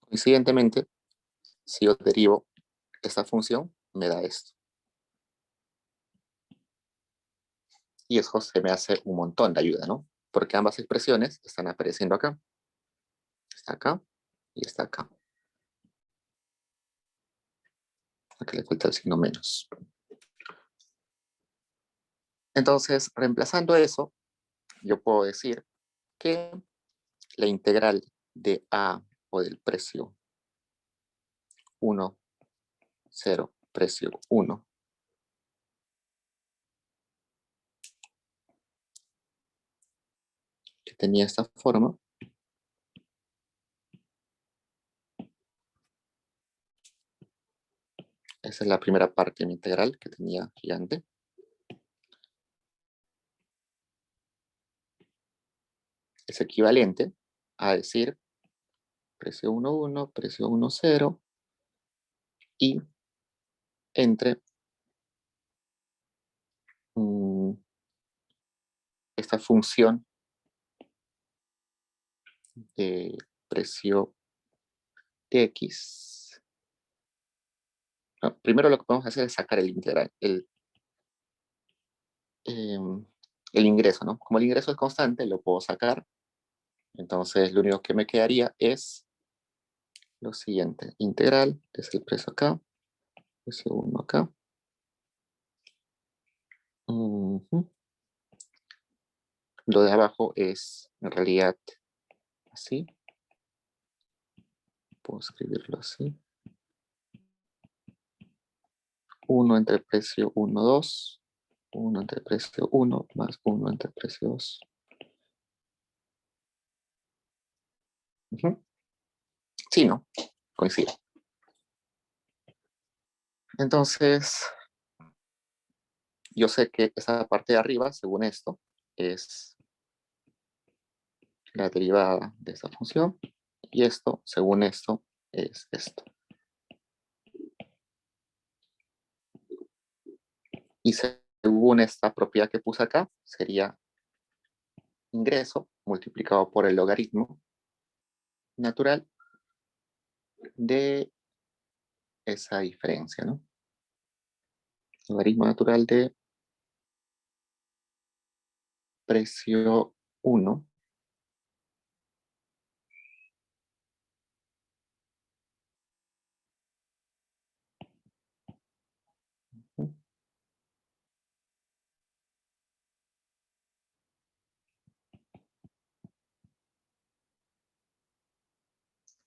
Coincidentemente, si yo derivo esta función, me da esto. Y eso se me hace un montón de ayuda, ¿no? Porque ambas expresiones están apareciendo acá. Está acá y está acá. Aquí le falta el signo menos. Entonces, reemplazando eso, yo puedo decir que la integral de A o del precio 1, 0, precio 1, que tenía esta forma, esa es la primera parte de mi integral que tenía gigante. Es equivalente a decir precio 1, 1, precio 1, 0 y entre esta función de precio de x. No, primero lo que podemos hacer es sacar el integral, el ingreso, ¿no? Como el ingreso es constante, lo puedo sacar. Entonces lo único que me quedaría es lo siguiente. Integral es el precio acá, precio 1 acá. Lo de abajo es en realidad así. Puedo escribirlo así. 1 entre precio 1, 2. 1 entre precio 1 más 1 entre precio 2. Sí, ¿no? Coincide. Entonces, yo sé que esa parte de arriba, según esto, es la derivada de esta función. Y esto, según esto, es esto. Y según esta propiedad que puse acá, sería ingreso multiplicado por el logaritmo natural de esa diferencia, ¿no? Logaritmo natural de precio 1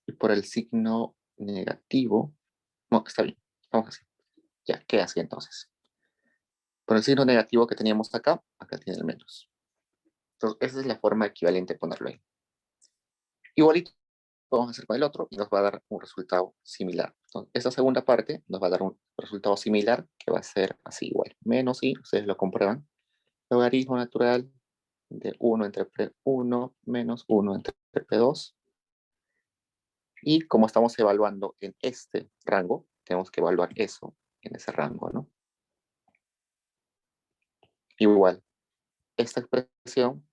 y por el signo negativo. No, está bien, vamos así. Ya, queda así entonces. Por el signo negativo que teníamos acá, acá tiene el menos. Entonces, esa es la forma equivalente de ponerlo ahí. Igualito vamos a hacer con el otro y nos va a dar un resultado similar. Entonces, esta segunda parte nos va a dar un resultado similar que va a ser así igual. Menos y, ustedes lo comprueban, logaritmo natural de 1 entre P1 menos 1 entre P2. Y como estamos evaluando en este rango, tenemos que evaluar eso en ese rango, ¿no? Igual, esta expresión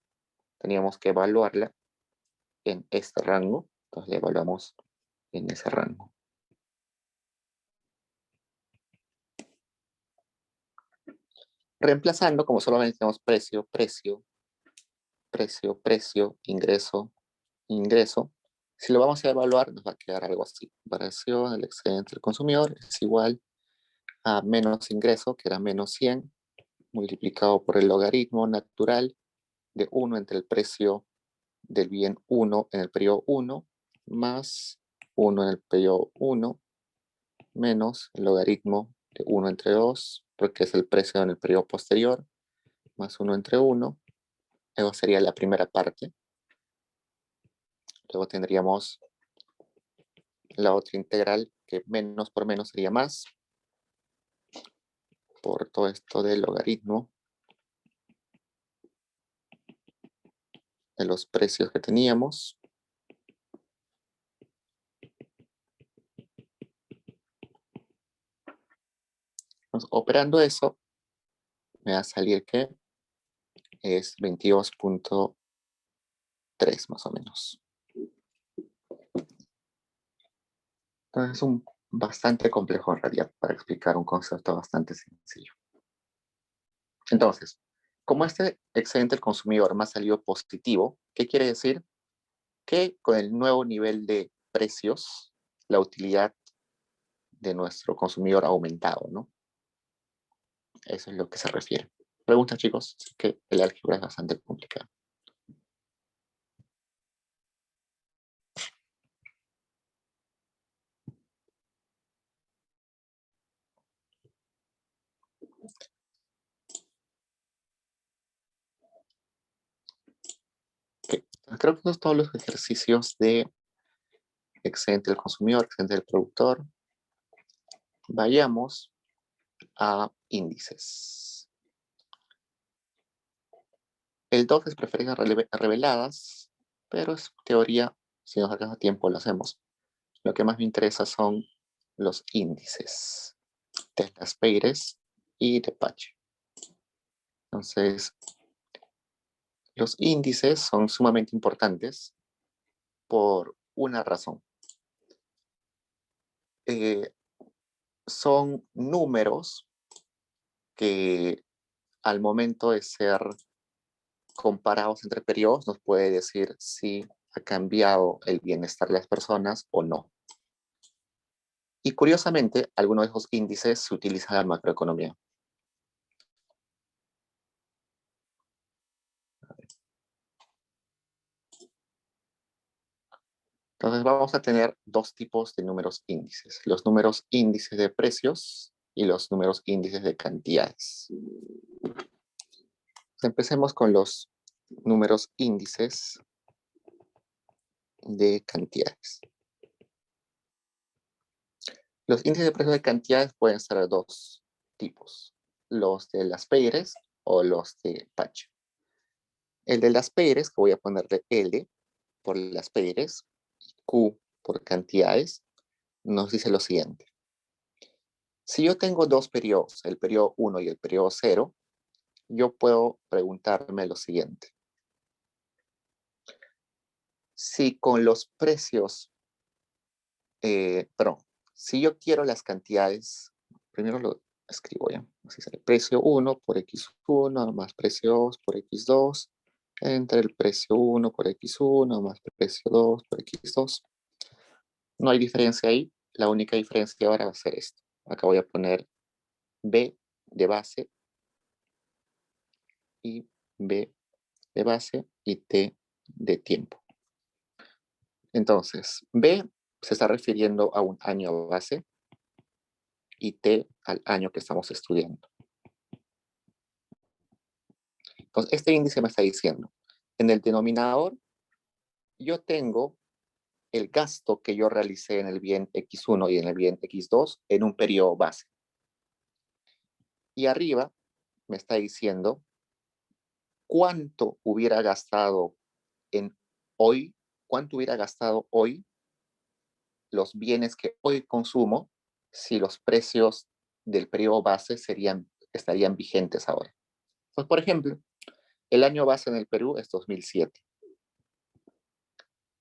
teníamos que evaluarla en este rango, entonces la evaluamos en ese rango. Reemplazando, como solamente tenemos precio, precio, precio, precio, ingreso, ingreso, si lo vamos a evaluar nos va a quedar algo así. Variación del excedente del consumidor es igual a menos ingreso, que era menos 100, multiplicado por el logaritmo natural de 1 entre el precio del bien 1 en el periodo 1 más 1 en el periodo 1 menos el logaritmo de 1 entre 2, porque es el precio en el periodo posterior, más 1 entre 1. Eso sería la primera parte. Luego tendríamos la otra integral, que menos por menos sería más, por todo esto del logaritmo de los precios que teníamos. Entonces, operando eso, me va a salir que es 22.3 más o menos. Entonces es bastante complejo en realidad para explicar un concepto bastante sencillo. Entonces, como este excedente del consumidor me ha salido positivo, ¿qué quiere decir? Que con el nuevo nivel de precios, la utilidad de nuestro consumidor ha aumentado, ¿no? Eso es lo que se refiere. Preguntas, chicos, es que el álgebra es bastante complicado. Okay. Creo que son todos los ejercicios de excedente del consumidor, excedente del productor. Vayamos a índices. El 2 es preferencias reveladas, pero es teoría, si nos alcanza tiempo lo hacemos. Lo que más me interesa son los índices de las Peires y de Pache. Entonces, los índices son sumamente importantes por una razón. Son números que al momento de ser comparados entre periodos nos puede decir si ha cambiado el bienestar de las personas o no. Y curiosamente, algunos de esos índices se utilizan en la macroeconomía. Entonces vamos a tener dos tipos de números índices. Los números índices de precios y los números índices de cantidades. Entonces, empecemos con los números índices de cantidades. Los índices de precios de cantidades pueden ser de dos tipos. Los de las Peires o los de Pache. El de las Peires, que voy a ponerle L por las Peires, Q por cantidades, nos dice lo siguiente. Si yo tengo dos periodos, el periodo 1 y el periodo 0, yo puedo preguntarme lo siguiente. Si con los precios, perdón, si yo quiero las cantidades, primero lo escribo ya, así sale, precio 1 por x1 más precio 2 por x2, entre el precio 1 por x1 más precio 2 por x2. No hay diferencia ahí, la única diferencia ahora va a ser esto. Acá voy a poner B de base y B de base y T de tiempo. Entonces, B se está refiriendo a un año base y T al año que estamos estudiando. Entonces, este índice me está diciendo, en el denominador, yo tengo el gasto que yo realicé en el bien X1 y en el bien X2 en un periodo base. Y arriba me está diciendo cuánto hubiera gastado en hoy, cuánto hubiera gastado hoy los bienes que hoy consumo si los precios del periodo base estarían vigentes ahora. Pues, por ejemplo, el año base en el Perú es 2007.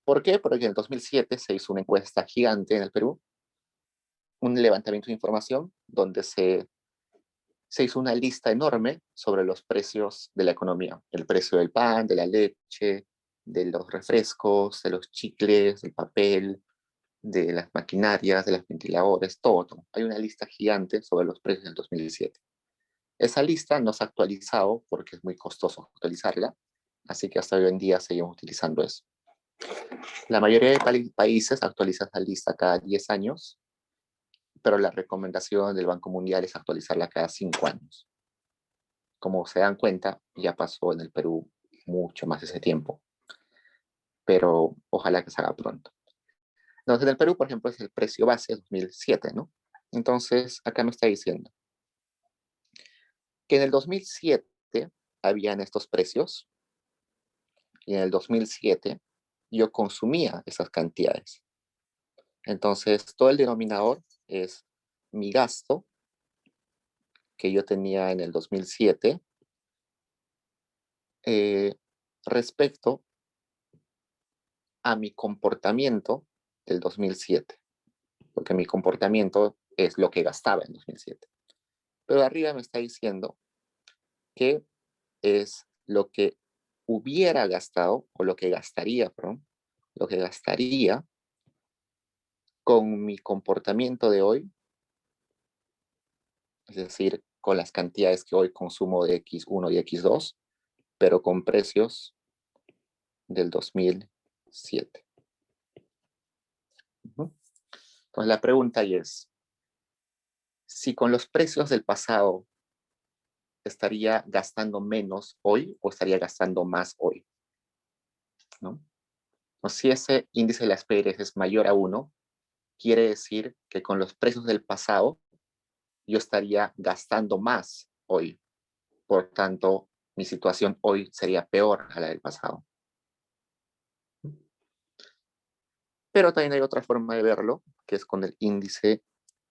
¿Por qué? Porque en el 2007 se hizo una encuesta gigante en el Perú, un levantamiento de información donde se hizo una lista enorme sobre los precios de la economía. El precio del pan, de la leche, de los refrescos, de los chicles, del papel, de las maquinarias, de los ventiladores, todo. Hay una lista gigante sobre los precios del 2017. Esa lista no se ha actualizado porque es muy costoso actualizarla, así que hasta hoy en día seguimos utilizando eso. La mayoría de países actualizan la lista cada 10 años, pero la recomendación del Banco Mundial es actualizarla cada 5 años. Como se dan cuenta, ya pasó en el Perú mucho más ese tiempo, pero ojalá que se haga pronto. Entonces, en el Perú, por ejemplo, es el precio base 2007, ¿no? Entonces, acá me está diciendo que en el 2007 habían estos precios y en el 2007 yo consumía esas cantidades. Entonces, todo el denominador es mi gasto que yo tenía en el 2007 respecto a mi comportamiento del 2007, porque mi comportamiento es lo que gastaba en 2007. Pero arriba me está diciendo que es lo que hubiera gastado, o lo que gastaría, perdón, lo que gastaría con mi comportamiento de hoy, es decir, con las cantidades que hoy consumo de X1 y X2, pero con precios del 2007. Entonces la pregunta ahí es, si con los precios del pasado estaría gastando menos hoy o estaría gastando más hoy, ¿no? O si ese índice de las PRs es mayor a 1, quiere decir que con los precios del pasado yo estaría gastando más hoy. Por tanto, mi situación hoy sería peor a la del pasado. Pero también hay otra forma de verlo, que es con el índice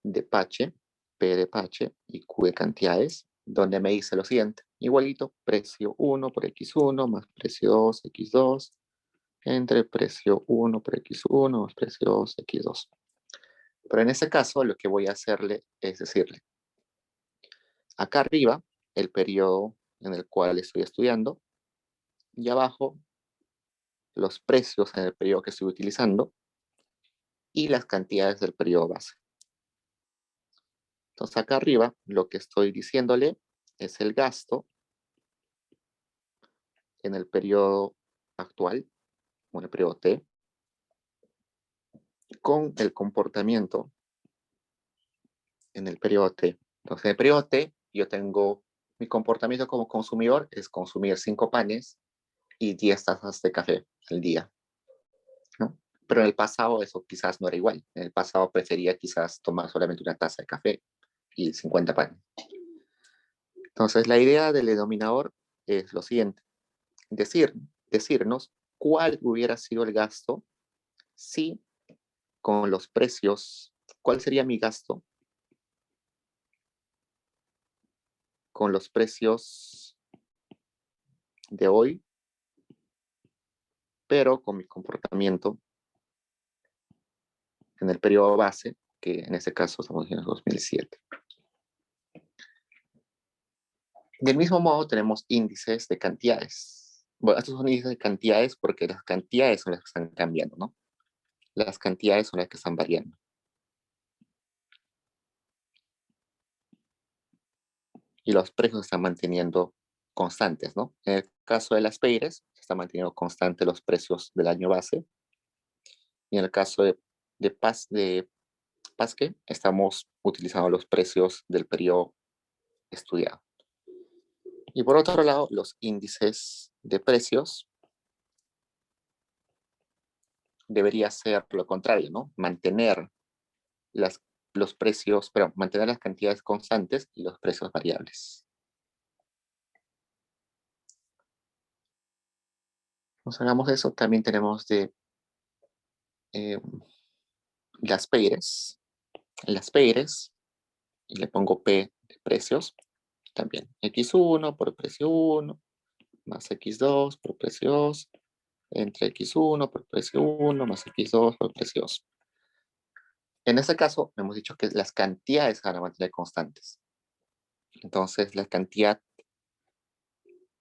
de Pache, P de Pache y Q de cantidades, donde me dice lo siguiente, igualito, precio 1 por X1 más precio 2, X2, entre precio 1 por X1 más precio 2, X2. Pero en ese caso, lo que voy a hacerle es decirle, acá arriba, el periodo en el cual estoy estudiando, y abajo, los precios en el periodo que estoy utilizando, y las cantidades del periodo base. Entonces acá arriba lo que estoy diciéndole es el gasto en el periodo actual, o en el periodo T, con el comportamiento en el periodo T. Entonces en el periodo T yo tengo mi comportamiento como consumidor es consumir 5 panes y 10 tazas de café al día, ¿no? Pero en el pasado eso quizás no era igual. En el pasado prefería quizás tomar solamente una taza de café y 50 panes. Entonces, la idea del denominador es lo siguiente, decirnos cuál hubiera sido el gasto si con los precios, cuál sería mi gasto con los precios de hoy, pero con mi comportamiento en el periodo base, que en este caso estamos en el 2007. Del mismo modo tenemos índices de cantidades. Bueno, estos son índices de cantidades porque las cantidades son las que están cambiando, ¿no? Las cantidades son las que están variando. Y los precios se están manteniendo constantes, ¿no? En el caso de las PEIRES, se están manteniendo constantes los precios del año base. Y en el caso de PASQUE, estamos utilizando los precios del periodo estudiado. Y por otro lado, los índices de precios debería ser lo contrario, ¿no? Mantener los precios, pero mantener las cantidades constantes y los precios variables. Nos hagamos eso, también tenemos de las pairs, y le pongo P de precios, también X1 por precio 1, más X2 por precio 2, entre X1 por precio 1, más X2 por precio 2. En este caso, hemos dicho que las cantidades se van a mantener constantes. Entonces, la cantidad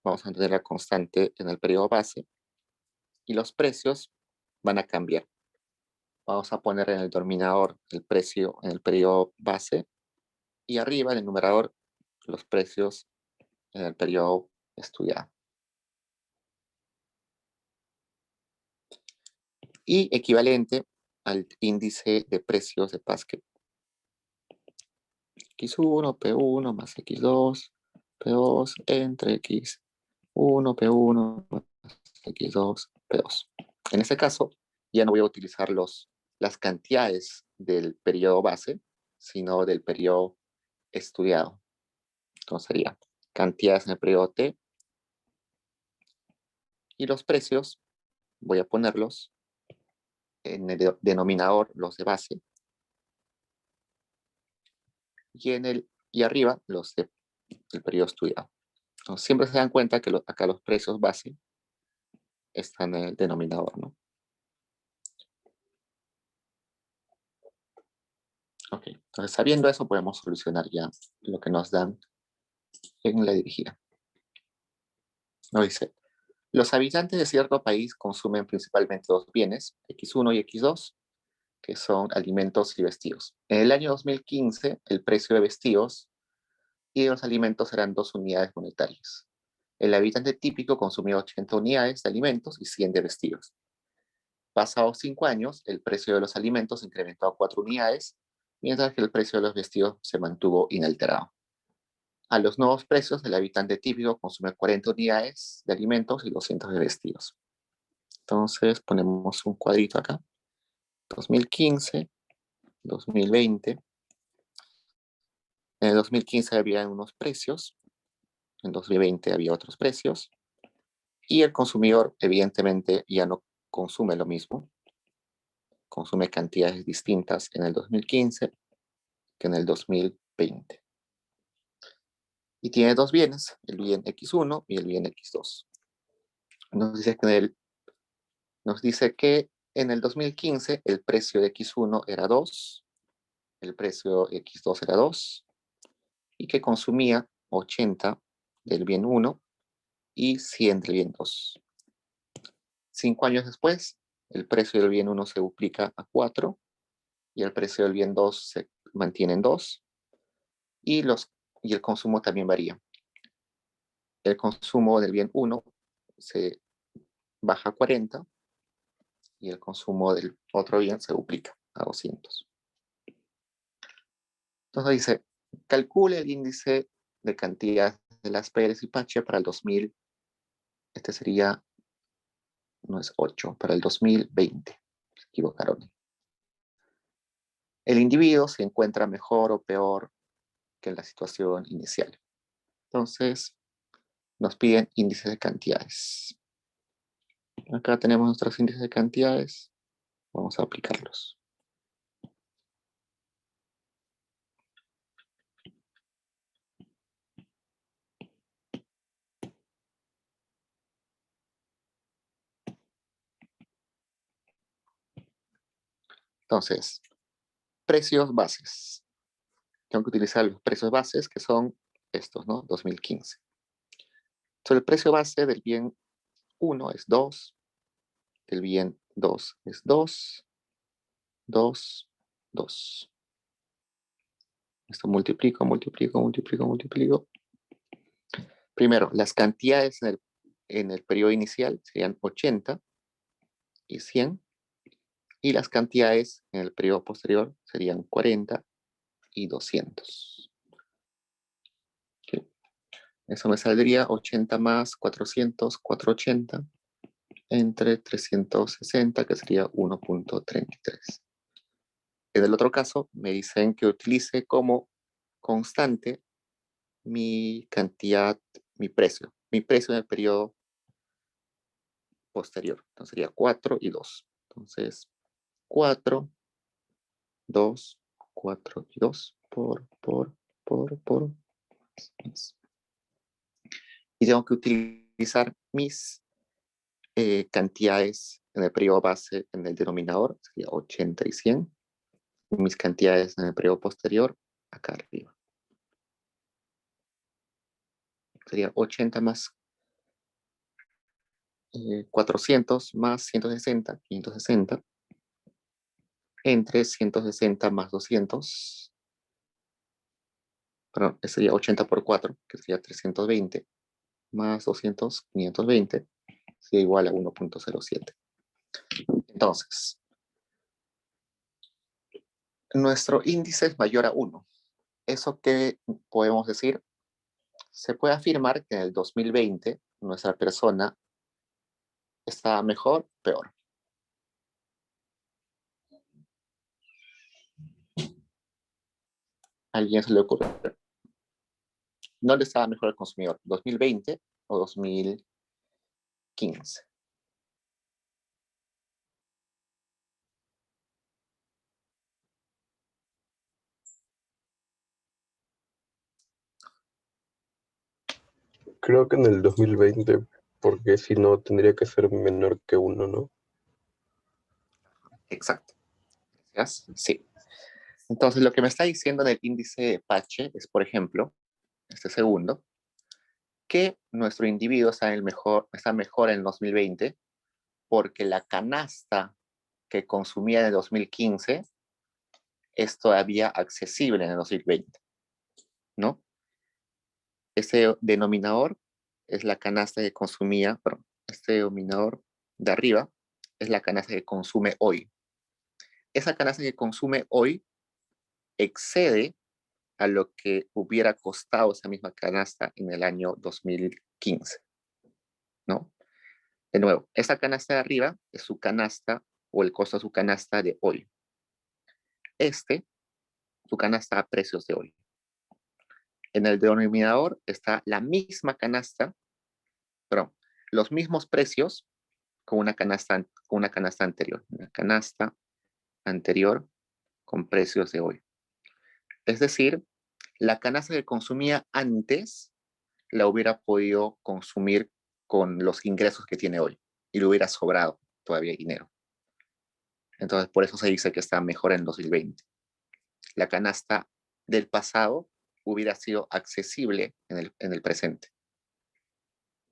vamos a mantenerla constante en el periodo base y los precios van a cambiar. Vamos a poner en el denominador el precio en el periodo base y arriba en el numerador los precios en el periodo estudiado. Y equivalente al índice de precios de Pascal. X1, P1 más X2, P2 entre X1, P1 más X2, P2. En este caso, ya no voy a utilizar las cantidades del periodo base, sino del periodo estudiado. Entonces sería cantidades en el periodo T y los precios voy a ponerlos en el denominador, los de base, y arriba los del periodo estudiado. Entonces, siempre se dan cuenta que acá los precios base están en el denominador, ¿no? Ok, entonces sabiendo eso podemos solucionar ya lo que nos dan en la dirigida. Nos dice, los habitantes de cierto país consumen principalmente dos bienes, X1 y X2, que son alimentos y vestidos. En el año 2015, el precio de vestidos y de los alimentos eran 2 unidades monetarias. El habitante típico consumió 80 unidades de alimentos y 100 de vestidos. Pasados 5 años, el precio de los alimentos incrementó a 4 unidades, mientras que el precio de los vestidos se mantuvo inalterado. A los nuevos precios, el habitante típico consume 40 unidades de alimentos y 200 de vestidos. Entonces ponemos un cuadrito acá. 2015, 2020. En el 2015 había unos precios, en 2020 había otros precios, y el consumidor evidentemente ya no consume lo mismo, consume cantidades distintas en el 2015 que en el 2020. Y tiene dos bienes, el bien X1 y el bien X2. Nos dice que en el 2015 el precio de X1 era 2, el precio X2 era 2, y que consumía 80 del bien 1 y 100 del bien 2. 5 años después, el precio del bien 1 se duplica a 4 y el precio del bien 2 se mantiene en 2 y el consumo también varía. El consumo del bien 1 se baja a 40 y el consumo del otro bien se duplica a 200. Entonces dice, calcule el índice de cantidad de las Pérez y Pache para el 2000, este sería, no es 8, para el 2020, se equivocaron. El individuo se encuentra mejor o peor que en la situación inicial. Entonces, nos piden índices de cantidades. Acá tenemos nuestros índices de cantidades. Vamos a aplicarlos. Entonces, precios bases. Tengo que utilizar los precios bases que son estos, ¿no? 2015. Entonces, el precio base del bien 1 es 2, del bien 2 es 2, 2, 2. Esto multiplico, multiplico, multiplico, multiplico. Primero, las cantidades en el periodo inicial serían 80 y 100, y las cantidades en el periodo posterior serían 40 y 200. ¿Okay? Eso me saldría 80 más 400, 480, entre 360, que sería 1.33. En el otro caso, me dicen que utilice como constante mi cantidad, mi precio en el periodo posterior. Entonces sería 4 y 2. Entonces, 4, 2, 4 y 2 por. Más. Y tengo que utilizar mis cantidades en el periodo base en el denominador, sería 80 y 100. Y mis cantidades en el periodo posterior, acá arriba. Sería 80 más 400 más 160, 560, entre 160 más 200, perdón, sería 80 por 4, que sería 320, más 200, 520, sería igual a 1.07. Entonces, nuestro índice es mayor a 1. ¿Eso qué podemos decir? Se puede afirmar que en el 2020 nuestra persona estaba mejor, peor. ¿A alguien se le ocurre? ¿Dónde estaba mejor el consumidor? ¿2020 o 2015? Creo que en el 2020, porque si no tendría que ser menor que 1, ¿no? Exacto. Sí. Entonces, lo que me está diciendo en el índice de Pache es, por ejemplo, este segundo, que nuestro individuo está mejor en el 2020 porque la canasta que consumía en el 2015 es todavía accesible en el 2020, ¿no? Este denominador es la canasta que consumía, perdón, este denominador de arriba es la canasta que consume hoy. Esa canasta que consume hoy excede a lo que hubiera costado esa misma canasta en el año 2015, ¿no? De nuevo, esa canasta de arriba es su canasta o el costo de su canasta de hoy. Su canasta a precios de hoy. En el denominador está la misma canasta, perdón, los mismos precios con una canasta anterior. Una canasta anterior con precios de hoy. Es decir, la canasta que consumía antes la hubiera podido consumir con los ingresos que tiene hoy y le hubiera sobrado todavía dinero. Entonces, por eso se dice que está mejor en 2020. La canasta del pasado hubiera sido accesible en el presente.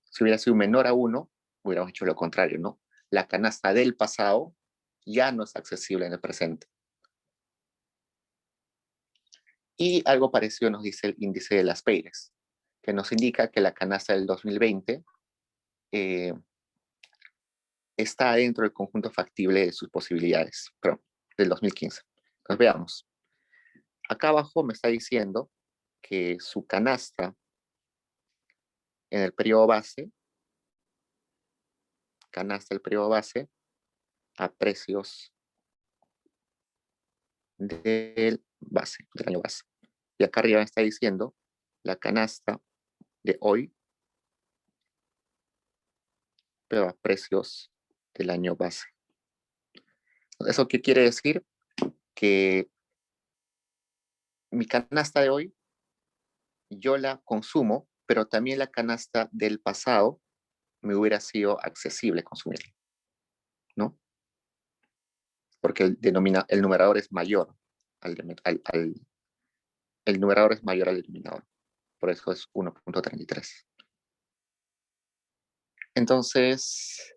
Si hubiera sido menor a 1, hubiéramos hecho lo contrario, ¿no? La canasta del pasado ya no es accesible en el presente. Y algo parecido nos dice el índice de las Peyres, que nos indica que la canasta del 2020 está dentro del conjunto factible de sus posibilidades, pero del 2015. Entonces veamos. Acá abajo me está diciendo que su canasta en el periodo base, canasta del periodo base, a precios del año base. Y acá arriba me está diciendo la canasta de hoy, pero a precios del año base. ¿Eso qué quiere decir? Que mi canasta de hoy yo la consumo, pero también la canasta del pasado me hubiera sido accesible consumirla, ¿no? Porque el numerador es mayor el numerador es mayor al denominador. Por eso es 1.33. Entonces,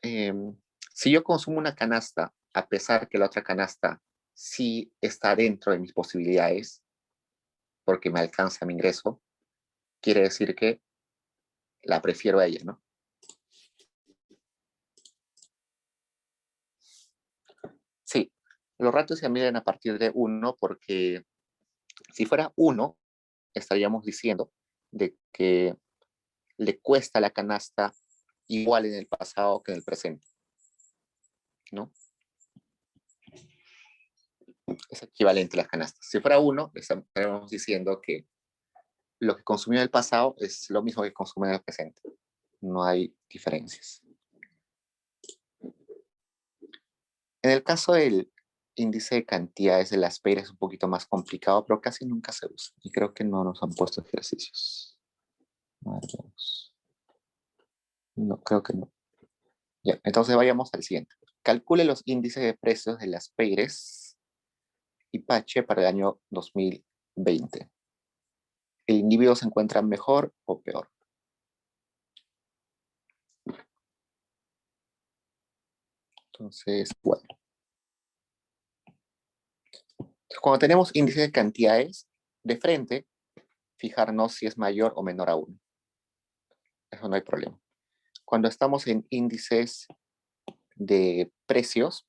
si yo consumo una canasta, a pesar que la otra canasta sí está dentro de mis posibilidades, porque me alcanza mi ingreso, quiere decir que la prefiero a ella, ¿no? Sí, los ratios se miden a partir de 1 porque si fuera 1, estaríamos diciendo de que le cuesta la canasta igual en el pasado que en el presente, ¿no? Es equivalente a las canastas. Si fuera 1, estaríamos diciendo que lo que consumió en el pasado es lo mismo que consume en el presente. No hay diferencias. En el caso del índice de cantidades de las peiras es un poquito más complicado, pero casi nunca se usa. Y creo que no nos han puesto ejercicios. No, creo que no. Ya, entonces vayamos al siguiente. Calcule los índices de precios de las peires y Pache para el año 2020. ¿El individuo se encuentra mejor o peor? Entonces, bueno. Cuando tenemos índice de cantidades, de frente, fijarnos si es mayor o menor a 1. Eso no hay problema. Cuando estamos en índices de precios,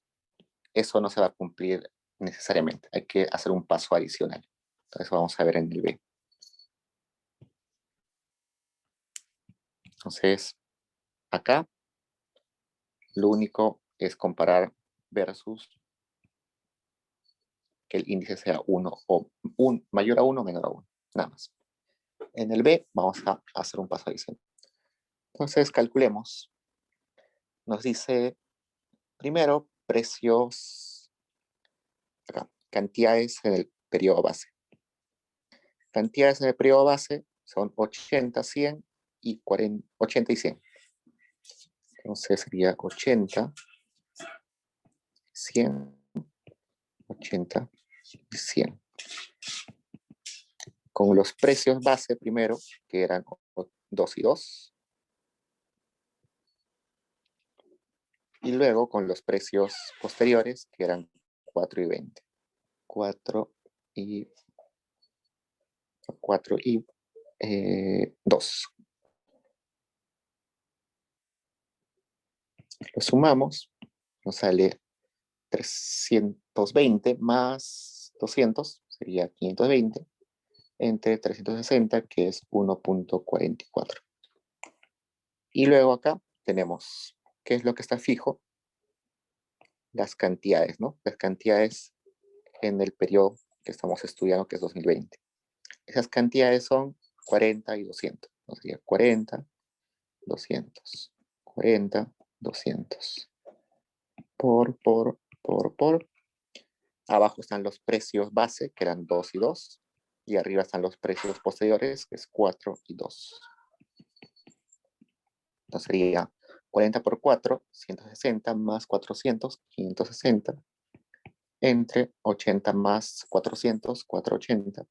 eso no se va a cumplir necesariamente. Hay que hacer un paso adicional. Entonces vamos a ver en el B. Entonces, acá, lo único es comparar versus que el índice sea 1 o mayor a 1 o menor a 1. Nada más. En el B vamos a hacer un paso adicional. Entonces, calculemos. Nos dice, primero, precios, acá, cantidades en el periodo base. Cantidades en el periodo base son 80, 100 y 40, 80 y 100. Entonces sería 80, 100, 80 y 100. Con los precios base primero, que eran 2 y 2. Y luego con los precios posteriores, que eran 4 y 20. 4 y 2. Lo sumamos, nos sale 320 más 200, sería 520, entre 360, que es 1.44. Y luego acá tenemos, ¿qué es lo que está fijo? Las cantidades, ¿no? Las cantidades en el periodo que estamos estudiando, que es 2020. Esas cantidades son 40 y 200. ¿No? Sería 40, 200, 40, 200. Por. Abajo están los precios base, que eran 2 y 2. Y arriba están los precios posteriores, que es 4 y 2. Entonces sería 40 por 4, 160, más 400, 560, entre 80 más 400, 480,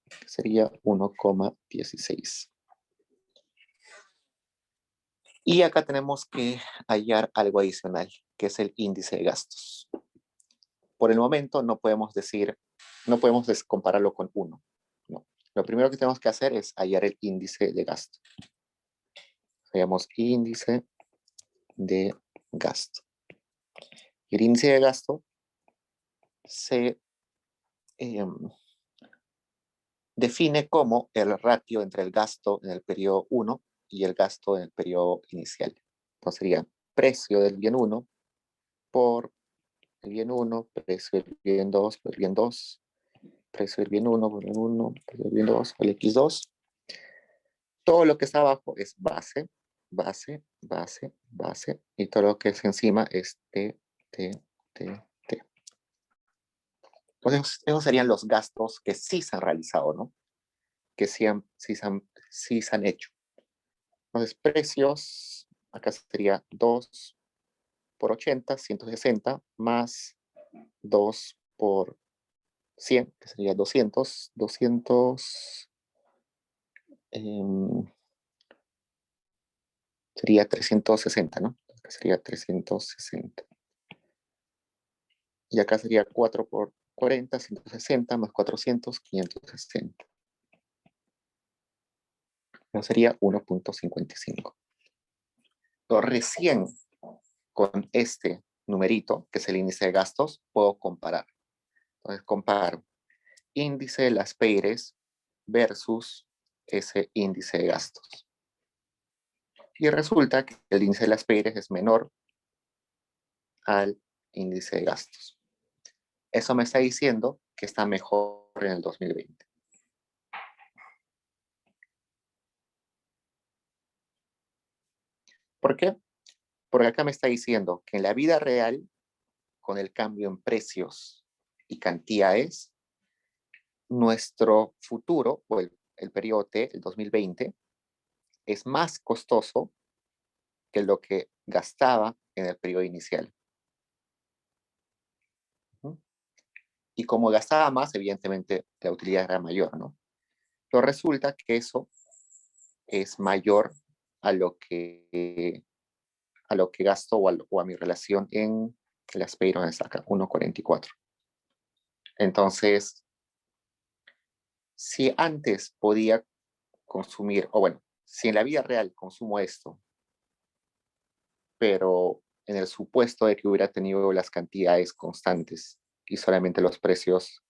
que sería 1,16. Y acá tenemos que hallar algo adicional, que es el índice de gastos. Por el momento no podemos compararlo con 1. No. Lo primero que tenemos que hacer es hallar el índice de gasto. Hallamos índice de gasto. Y el índice de gasto se define como el ratio entre el gasto en el periodo 1 y el gasto en el periodo inicial. Entonces sería precio del bien 1 por el bien 1, precio del bien 2 por el bien 2, precio del bien 1 por el bien 1, precio del bien 2 por el X2. Todo lo que está abajo es base, base, base, base, y todo lo que es encima es T, T, T, T. Entonces, esos serían los gastos que sí se han realizado, ¿no? Que sí se han hecho. Entonces, precios, acá sería 2 por 80, 160, más 2 por 100, que sería 200, 200, sería 360, ¿no? Acá sería 360. Y acá sería 4 por 40, 160, más 400, 560. No sería 1.55. Entonces, recién con este numerito, que es el índice de gastos, puedo comparar. Entonces, comparo índice de las peires versus ese índice de gastos. Y resulta que el índice de las PEIRES es menor al índice de gastos. Eso me está diciendo que está mejor en el 2020. ¿Por qué? Porque acá me está diciendo que en la vida real, con el cambio en precios y cantidades, nuestro futuro, o el periodo T, el 2020, es más costoso que lo que gastaba en el periodo inicial. Y como gastaba más, evidentemente la utilidad era mayor, ¿no? Pero resulta que eso es mayor a lo que gasto o a mi relación en las payroll acá, 1.44. Entonces, si antes podía consumir, o bueno, si en la vida real consumo esto, pero en el supuesto de que hubiera tenido las cantidades constantes y solamente los precios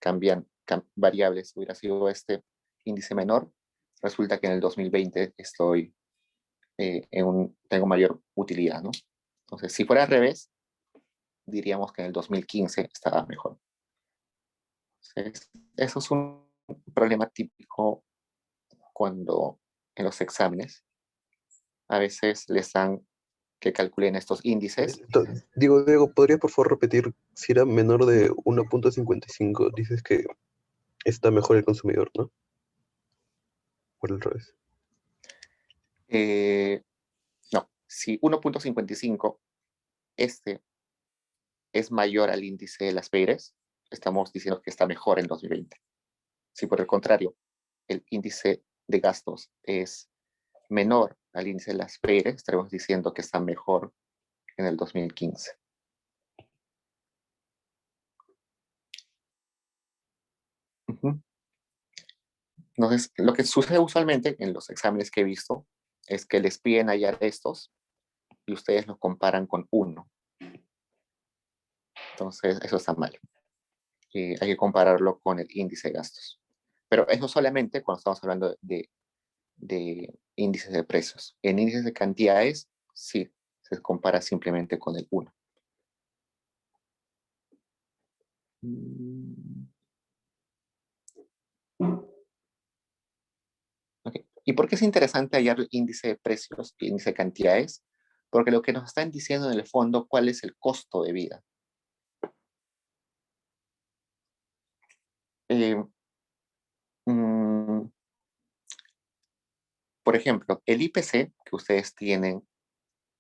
variables, hubiera sido este índice menor, resulta que en el 2020 tengo mayor utilidad, ¿no? Entonces, si fuera al revés, diríamos que en el 2015 estaba mejor. Entonces, eso es un problema típico cuando en los exámenes a veces les dan que calculen estos índices. Diego, ¿podrías por favor repetir si era menor de 1.55? Dices que está mejor el consumidor, ¿no? Por el revés. No, si 1.55 este es mayor al índice de las PEIRES, estamos diciendo que está mejor en 2020. Si por el contrario el índice de gastos es menor al índice de las PEIRES, estaremos diciendo que está mejor en el 2015. Entonces, lo que sucede usualmente en los exámenes que he visto es que les piden hallar estos y ustedes los comparan con 1. Entonces, eso está mal. Hay que compararlo con el índice de gastos. Pero eso solamente cuando estamos hablando de índices de precios. En índices de cantidades, sí, se compara simplemente con el 1. Okay. ¿Y por qué es interesante hallar el índice de precios y índice de cantidades? Porque lo que nos están diciendo en el fondo, ¿cuál es el costo de vida? Eh, mm, por ejemplo, el IPC que ustedes tienen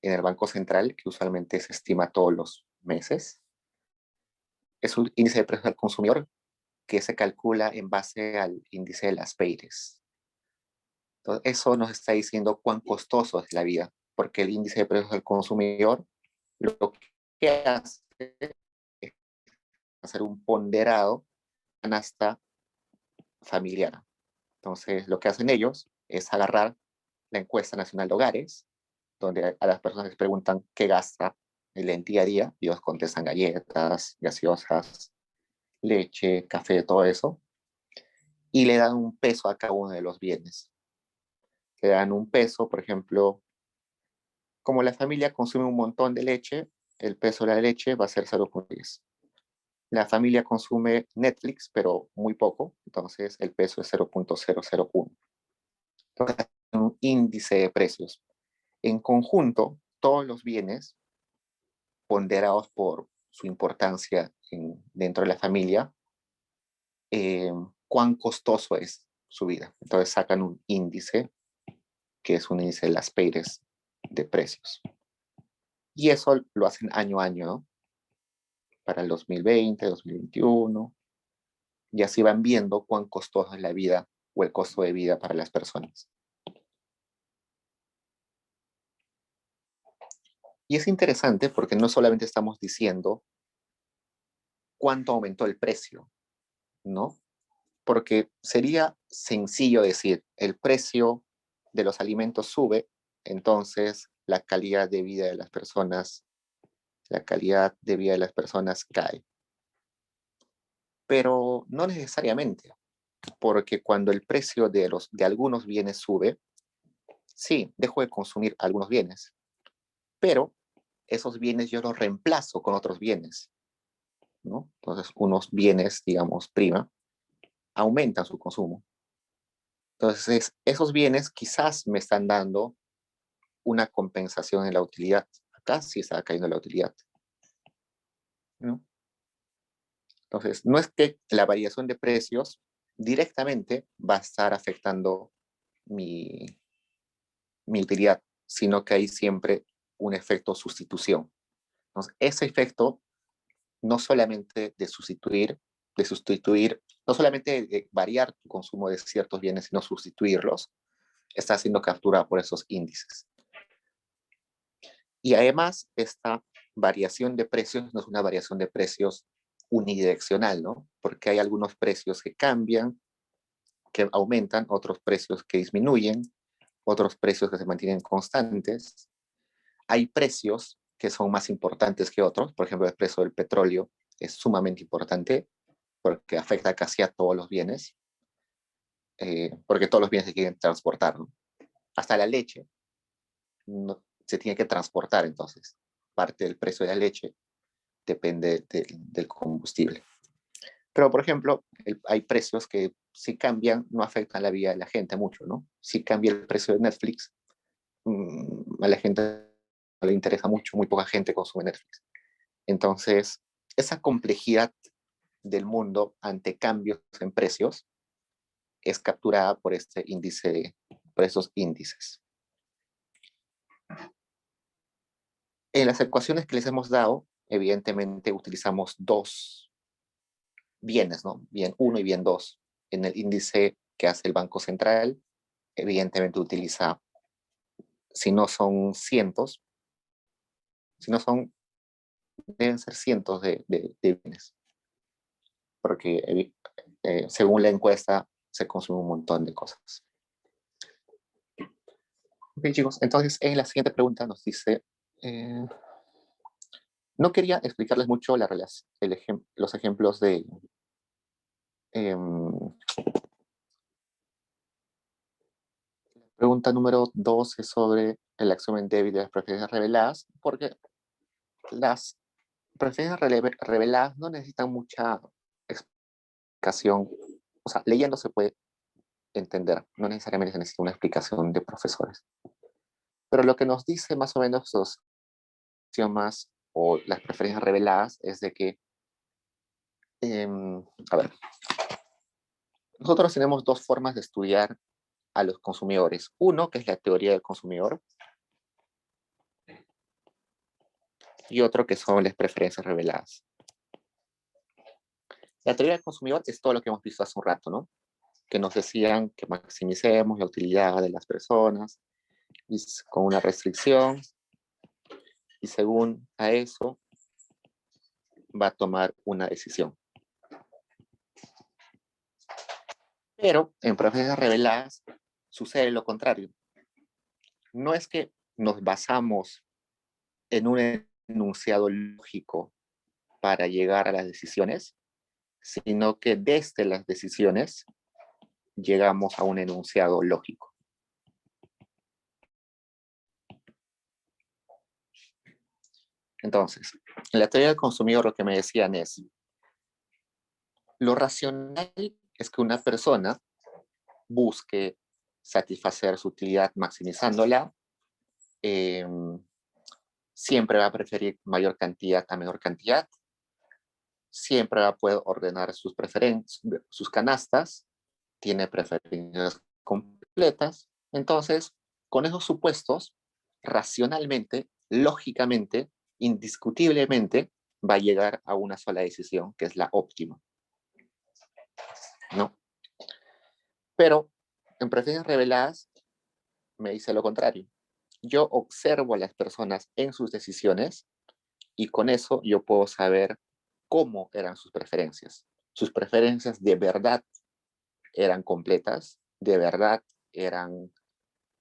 en el Banco Central, que usualmente se estima todos los meses, es un índice de precios al consumidor que se calcula en base al índice de las PEIRES. Entonces, eso nos está diciendo cuán costoso es la vida, porque el índice de precios al consumidor lo que hace es hacer un ponderado canasta familiar. Entonces, lo que hacen ellos es agarrar la encuesta nacional de hogares, donde a las personas les preguntan qué gasta en el día a día, y ellos contestan galletas, gaseosas, leche, café, todo eso, y le dan un peso a cada uno de los bienes. Le dan un peso, por ejemplo, como la familia consume un montón de leche, el peso de la leche va a ser 0.10. La familia consume Netflix, pero muy poco, entonces el peso es 0.001. Entonces, un índice de precios. En conjunto, todos los bienes ponderados por su importancia dentro de la familia, cuán costoso es su vida. Entonces sacan un índice, que es un índice de las PEIRES de precios. Y eso lo hacen año a año, ¿no? Para el 2020, 2021, y así van viendo cuán costoso es la vida o el costo de vida para las personas. Y es interesante porque no solamente estamos diciendo cuánto aumentó el precio, ¿no? Porque sería sencillo decir, el precio de los alimentos sube, entonces la calidad de vida de las personas, cae. Pero no necesariamente. Porque cuando el precio de algunos bienes sube, sí, dejo de consumir algunos bienes, pero esos bienes yo los reemplazo con otros bienes, ¿no? Entonces, unos bienes, digamos, prima, aumentan su consumo. Entonces, esos bienes quizás me están dando una compensación en la utilidad. Acá sí está cayendo la utilidad, ¿no? Entonces, no es que la variación de precios directamente va a estar afectando mi, mi utilidad, sino que hay siempre un efecto sustitución. Entonces, ese efecto no solamente de sustituir, no solamente de variar tu consumo de ciertos bienes, sino sustituirlos, está siendo capturado por esos índices. Y además, esta variación de precios no es una variación de precios unidireccional, ¿no? Porque hay algunos precios que cambian, que aumentan, otros precios que disminuyen, otros precios que se mantienen constantes. Hay precios que son más importantes que otros, por ejemplo, el precio del petróleo es sumamente importante porque afecta casi a todos los bienes, porque todos los bienes se quieren transportar, ¿no? Hasta la leche no, se tiene que transportar, entonces parte del precio de la leche depende del combustible. Pero, por ejemplo, hay precios que si cambian no afectan la vida de la gente mucho, ¿no? Si cambia el precio de Netflix, a la gente no le interesa mucho, muy poca gente consume Netflix. Entonces, esa complejidad del mundo ante cambios en precios es capturada por este índice, por esos índices. En las ecuaciones que les hemos dado, evidentemente utilizamos dos bienes, ¿no? Bien 1 y bien 2. En el índice que hace el Banco Central, evidentemente utiliza, si no son cientos, si no son, deben ser cientos de bienes, porque según la encuesta se consume un montón de cosas. Ok, chicos, entonces en la siguiente pregunta nos dice, no quería explicarles mucho los ejemplos de pregunta número 2 es sobre el examen débil de las preferencias reveladas, porque las preferencias reveladas no necesitan mucha explicación, o sea, leyendo se puede entender, no necesariamente se necesita una explicación de profesores. Pero lo que nos dice más o menos los axiomas o las preferencias reveladas es de que, a ver, nosotros tenemos dos formas de estudiar a los consumidores. Uno, que es la teoría del consumidor, y otro, que son las preferencias reveladas. La teoría del consumidor es todo lo que hemos visto hace un rato, ¿no? Que nos decían que maximicemos la utilidad de las personas y con una restricción, y según a eso va a tomar una decisión. Pero en preferencias reveladas sucede lo contrario. No es que nos basamos en un enunciado lógico para llegar a las decisiones, sino que desde las decisiones llegamos a un enunciado lógico. Entonces, en la teoría del consumidor lo que me decían es, lo racional es que una persona busque satisfacer su utilidad maximizándola, siempre va a preferir mayor cantidad a menor cantidad, siempre va a poder ordenar sus preferencias, sus canastas, tiene preferencias completas. Entonces, con esos supuestos, racionalmente, lógicamente, indiscutiblemente, va a llegar a una sola decisión, que es la óptima, ¿no? Pero en preferencias reveladas me dice lo contrario. Yo observo a las personas en sus decisiones y con eso yo puedo saber cómo eran sus preferencias. Sus preferencias de verdad eran completas, de verdad eran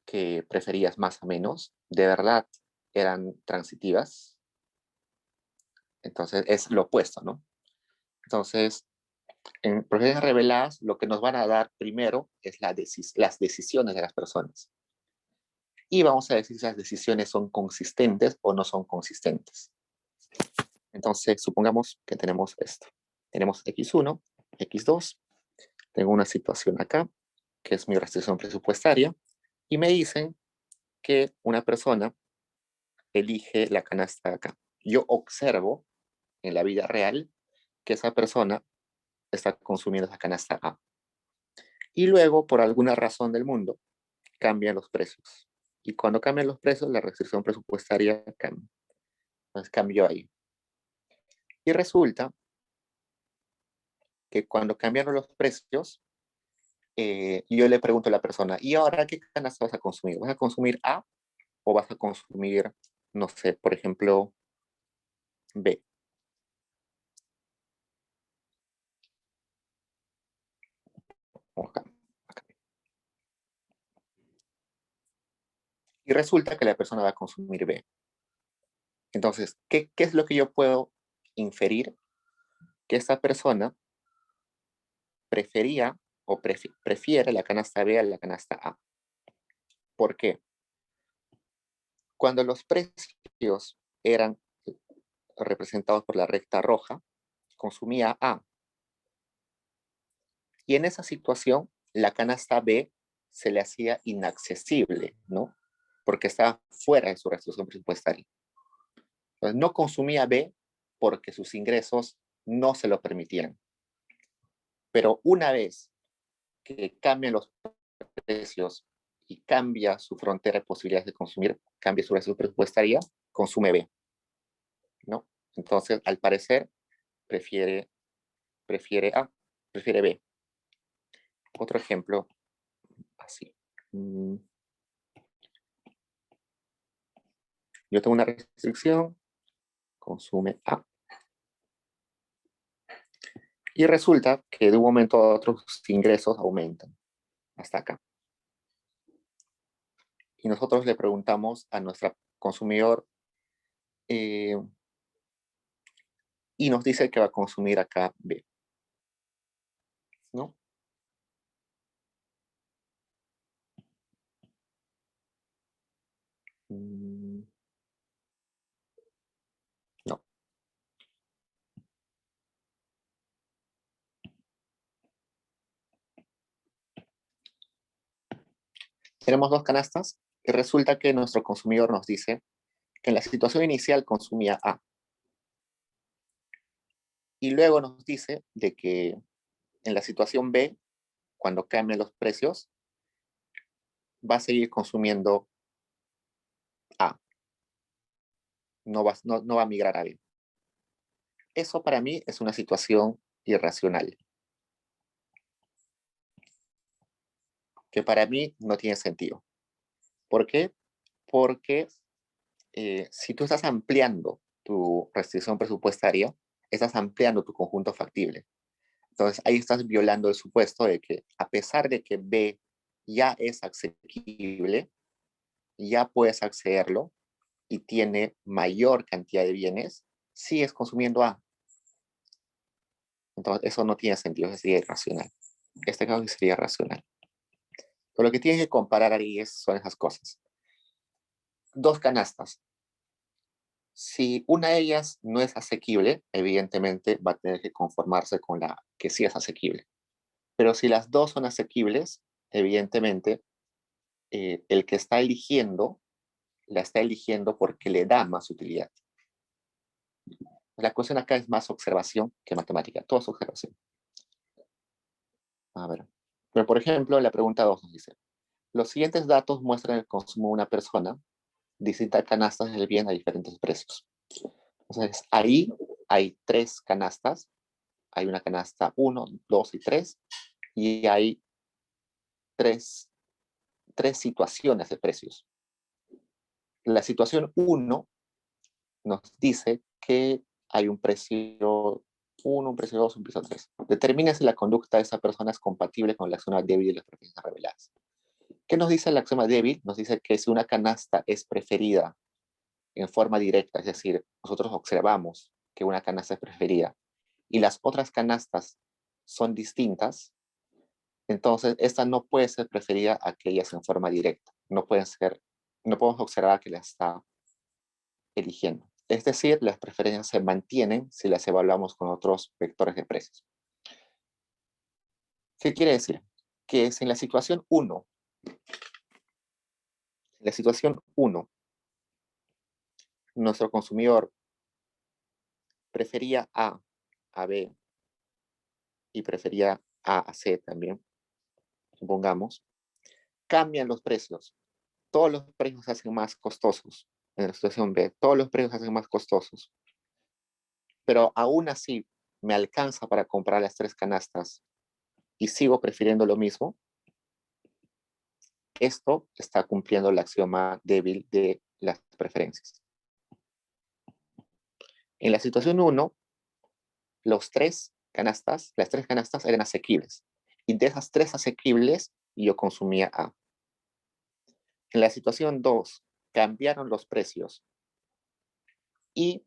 que preferías más a menos, de verdad eran transitivas. Entonces es lo opuesto, ¿no? Entonces, En preferencias reveladas, lo que nos van a dar primero es las decisiones de las personas. Y vamos a decir si las decisiones son consistentes o no son consistentes. Entonces, supongamos que tenemos esto. Tenemos X1, X2. Tengo una situación acá, que es mi restricción presupuestaria, y me dicen que una persona elige la canasta de acá. Yo observo en la vida real que esa persona está consumiendo esa canasta A. Y luego, por alguna razón del mundo, cambian los precios. Y cuando cambian los precios, la restricción presupuestaria cambia. Entonces cambió ahí. Y resulta que cuando cambiaron los precios, yo le pregunto a la persona, ¿y ahora qué canasta vas a consumir? ¿Vas a consumir A o vas a consumir, no sé, por ejemplo, B? Acá. Y resulta que la persona va a consumir B. Entonces, ¿qué es lo que yo puedo inferir? Que esta persona prefería o prefiere la canasta B a la canasta A. ¿Por qué? Cuando los precios eran representados por la recta roja, consumía A. Y en esa situación, la canasta B se le hacía inaccesible, ¿no? Porque estaba fuera de su restricción presupuestaria. Entonces, no consumía B porque sus ingresos no se lo permitían. Pero una vez que cambian los precios y cambia su frontera de posibilidades de consumir, cambia su restricción presupuestaria, consume B, ¿no? Entonces, al parecer, prefiere A, prefiere B. Otro ejemplo, así. Yo tengo una restricción, consume A. Y resulta que de un momento a otro sus ingresos aumentan hasta acá. Y nosotros le preguntamos a nuestro consumidor y nos dice que va a consumir acá B, ¿no? No. Tenemos dos canastas y resulta que nuestro consumidor nos dice que en la situación inicial consumía A. Y luego nos dice de que en la situación B, cuando cambien los precios, va a seguir consumiendo A. No va a migrar a B. Eso para mí es una situación irracional, que para mí no tiene sentido. ¿Por qué? Porque si tú estás ampliando tu restricción presupuestaria, estás ampliando tu conjunto factible. Entonces ahí estás violando el supuesto de que a pesar de que B ya es asequible, ya puedes accederlo y tiene mayor cantidad de bienes, sigues consumiendo A. Entonces eso no tiene sentido, eso sería irracional. Este caso sería racional. Pero lo que tienes que comparar ahí son esas cosas. Dos canastas. Si una de ellas no es asequible, evidentemente va a tener que conformarse con la que sí es asequible. Pero si las dos son asequibles, evidentemente el que está eligiendo, la está eligiendo porque le da más utilidad. La cuestión acá es más observación que matemática, todo es observación. A ver. Pero por ejemplo, la pregunta 2 nos dice, los siguientes datos muestran el consumo de una persona, distintas canastas del bien a diferentes precios. Entonces, ahí hay tres canastas. Hay una canasta 1, 2 y 3. Y hay tres situaciones de precios. La situación 1 nos dice que hay un precio 1, un precio 2, un precio 3. Determina si la conducta de esa persona es compatible con el axioma débil y las preferencias reveladas. ¿Qué nos dice el axioma débil? Nos dice que si una canasta es preferida en forma directa, es decir, nosotros observamos que una canasta es preferida y las otras canastas son distintas, entonces esta no puede ser preferida a aquellas en forma directa. No podemos observar que las está eligiendo. Es decir, las preferencias se mantienen si las evaluamos con otros vectores de precios. ¿Qué quiere decir? Que si en la situación 1, nuestro consumidor prefería a B y prefería A C también, supongamos, cambian los precios. Todos los precios se hacen más costosos. En la situación B, todos los precios se hacen más costosos. Pero aún así me alcanza para comprar las 3 canastas y sigo prefiriendo lo mismo. Esto está cumpliendo el axioma débil de las preferencias. En la situación 1, las 3 canastas eran asequibles. Y de esas 3 asequibles, yo consumía A. En la situación 2, cambiaron los precios y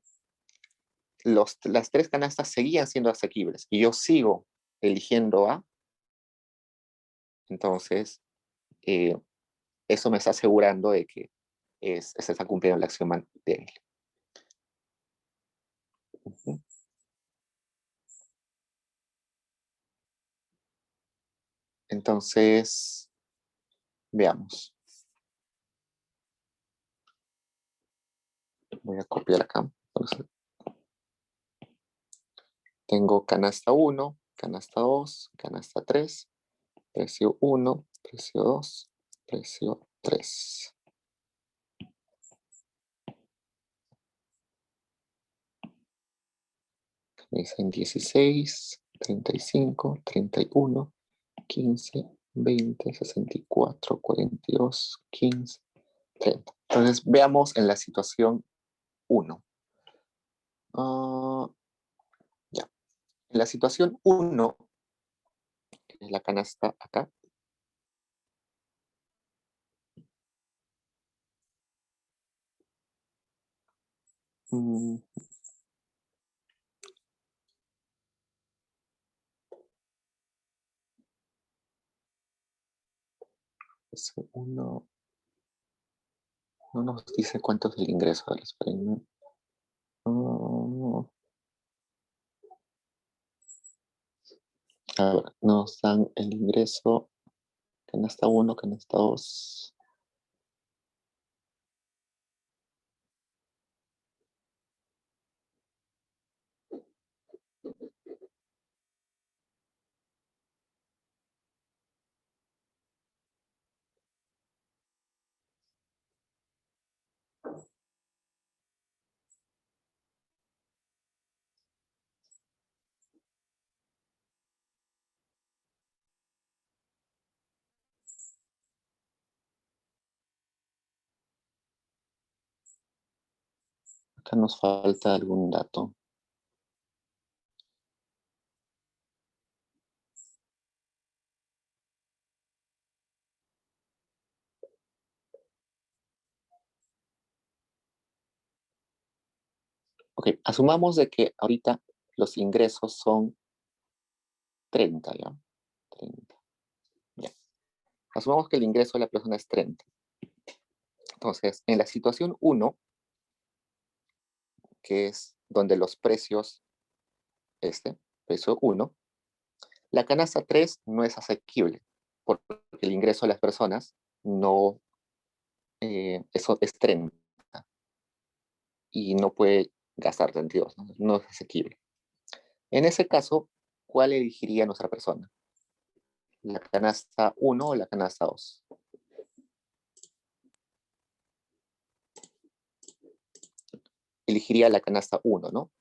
las 3 canastas seguían siendo asequibles y yo sigo eligiendo A. Entonces, eso me está asegurando de que se está cumpliendo el axioma débil. Entonces, veamos. Voy a copiar acá. Entonces, tengo canasta 1, canasta 2, canasta 3, precio 1, precio 2, precio 3. Me dicen 16, 35, 31, 15, 20, 64, 42, 15, 30. Entonces, veamos en la situación 1. Ya. En la situación 1, que es la canasta acá, ese 1 no nos dice cuánto es el ingreso. A ver, espérenme. A ver, nos dan el ingreso, canasta 1, canasta 2. Acá nos falta algún dato. Ok, asumamos de que ahorita los ingresos son 30, ¿ya? 30. Ya. Asumamos que el ingreso de la persona es 30. Entonces, en la situación 1, que es donde los precios, precio 1, la canasta 3 no es asequible, porque el ingreso de las personas no, eso es 30 y no puede gastar 32, no es asequible. En ese caso, ¿cuál elegiría nuestra persona? ¿La canasta 1 o la canasta 2? Elegiría la canasta 1, ¿no?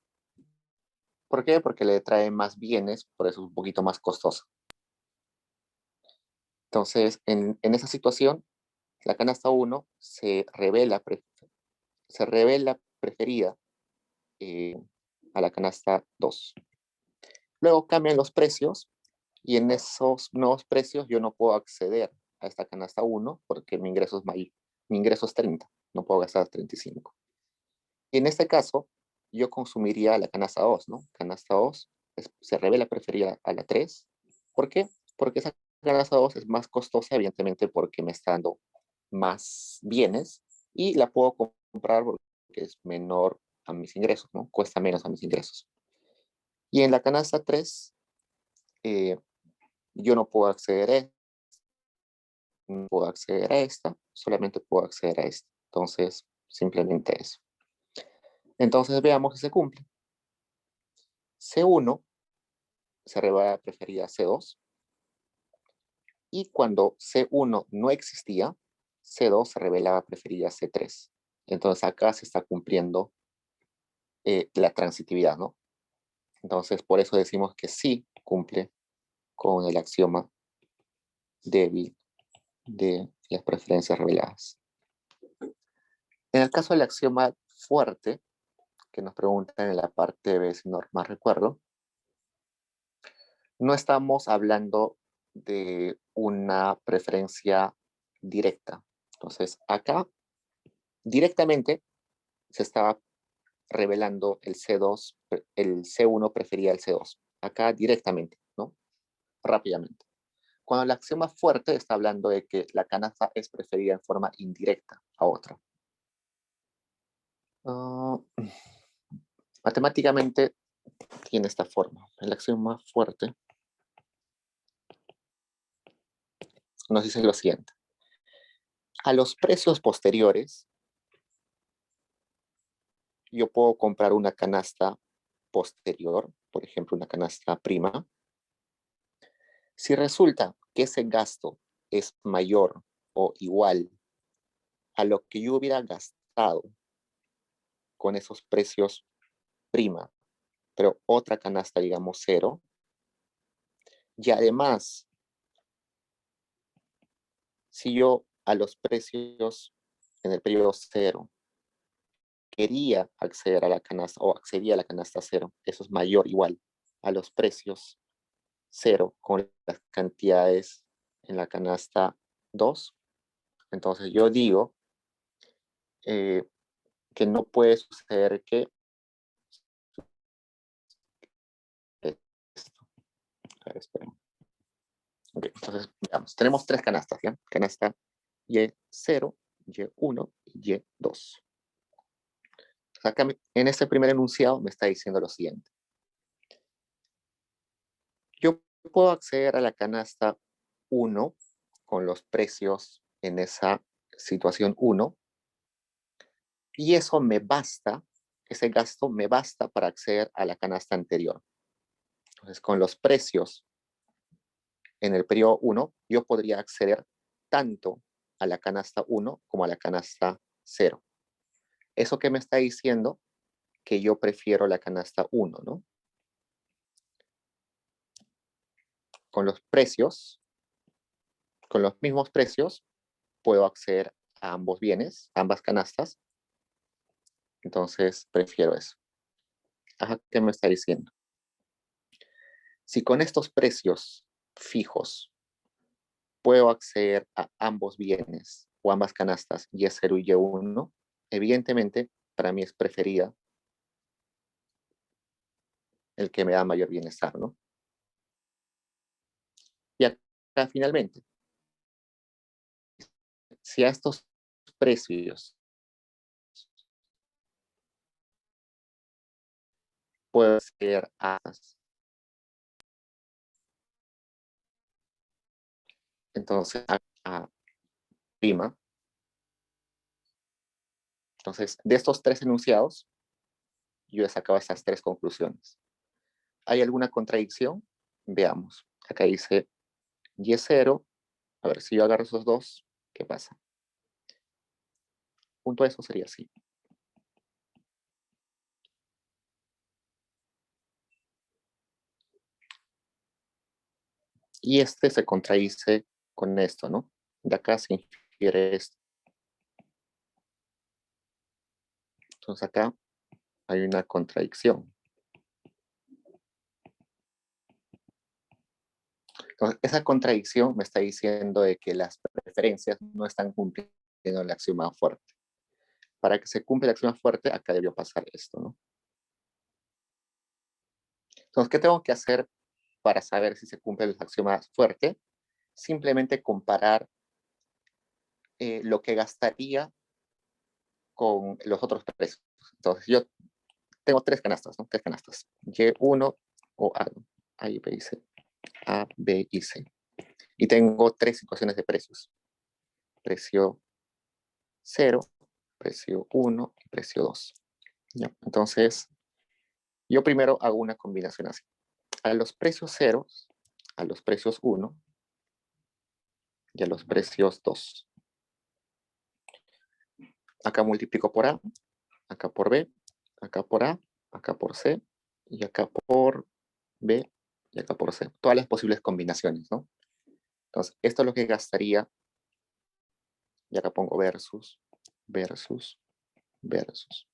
¿Por qué? Porque le trae más bienes, por eso es un poquito más costoso. Entonces, en esa situación, la canasta 1 se revela preferida a la canasta 2. Luego cambian los precios y en esos nuevos precios yo no puedo acceder a esta canasta 1 porque mi ingreso es 30, no puedo gastar 35. Y en este caso, yo consumiría la canasta 2, ¿no? Canasta 2, se revela preferida a la 3. ¿Por qué? Porque esa canasta 2 es más costosa, evidentemente, porque me está dando más bienes y la puedo comprar porque es menor a mis ingresos, ¿no? Cuesta menos a mis ingresos. Y en la canasta 3, yo no puedo acceder a esta, no puedo acceder a esta, solamente puedo acceder a esta. Entonces, simplemente eso. Entonces, veamos si se cumple. C1 se revela preferida a C2 y cuando C1 no existía, C2 se revelaba preferida a C3. Entonces, acá se está cumpliendo la transitividad, ¿no? Entonces, por eso decimos que sí cumple con el axioma débil de las preferencias reveladas. En el caso del axioma fuerte, que nos preguntan en la parte B, si no más recuerdo, no estamos hablando de una preferencia directa. Entonces, acá directamente se estaba revelando el C2, el C1 prefería el C2. Acá directamente, ¿no? Rápidamente. Cuando el axioma fuerte está hablando de que la canasta es preferida en forma indirecta a otra. Matemáticamente tiene esta forma. El axioma fuerte nos dice lo siguiente. A los precios posteriores, yo puedo comprar una canasta posterior, por ejemplo, una canasta prima. Si resulta que ese gasto es mayor o igual a lo que yo hubiera gastado con esos precios prima, pero otra canasta, digamos, 0, y además, si yo a los precios en el periodo 0 quería acceder a la canasta o accedía a la canasta 0, eso es mayor o igual a los precios 0 con las cantidades en la canasta 2. Entonces yo digo que no puede suceder que esto. A ver, esperen. Okay, entonces, veamos, tenemos tres canastas, ¿ya? Canasta Y0, Y1 y Y2. Acá en este primer enunciado me está diciendo lo siguiente. Yo puedo acceder a la canasta 1 con los precios en esa situación 1 y eso me basta, ese gasto me basta para acceder a la canasta anterior. Entonces, con los precios en el periodo 1, yo podría acceder tanto a la canasta 1 como a la canasta 0. ¿Eso qué me está diciendo? Que yo prefiero la canasta 1, ¿no? Con los precios, con los mismos precios, puedo acceder a ambos bienes, ambas canastas. Entonces, prefiero eso. Ajá, ¿qué me está diciendo? Si con estos precios fijos puedo acceder a ambos bienes o ambas canastas, Y0 y Y1, evidentemente, para mí es preferida el que me da mayor bienestar, ¿no? Y acá, finalmente, si a estos precios puedo acceder a entonces a prima. Entonces, de estos tres enunciados, yo he sacado estas tres conclusiones. ¿Hay alguna contradicción? Veamos. Acá dice Y0. A ver, si yo agarro esos dos, ¿qué pasa? Punto a eso sería así. Y este se contradice con esto, ¿no? De acá se infiere esto. Entonces acá hay una contradicción. Entonces, esa contradicción me está diciendo de que las preferencias no están cumpliendo el axioma fuerte. Para que se cumpla el axioma fuerte, acá debió pasar esto, ¿no? Entonces, ¿qué tengo que hacer para saber si se cumple el axioma fuerte? Simplemente comparar lo que gastaría con los otros precios. Entonces, yo tengo tres canastas, ¿no? Tres canastas. Y1 o A, ¿no? A, B y C. A, B y C. Y tengo tres situaciones de precios. Precio 0, precio 1 y precio 2. ¿Ya? Entonces, yo primero hago una combinación así. A los precios 0, a los precios 1 y a los precios 2. Acá multiplico por A, acá por B, acá por A, acá por C, y acá por B, y acá por C. Todas las posibles combinaciones, ¿no? Entonces, esto es lo que gastaría, y acá pongo versus, versus, versus.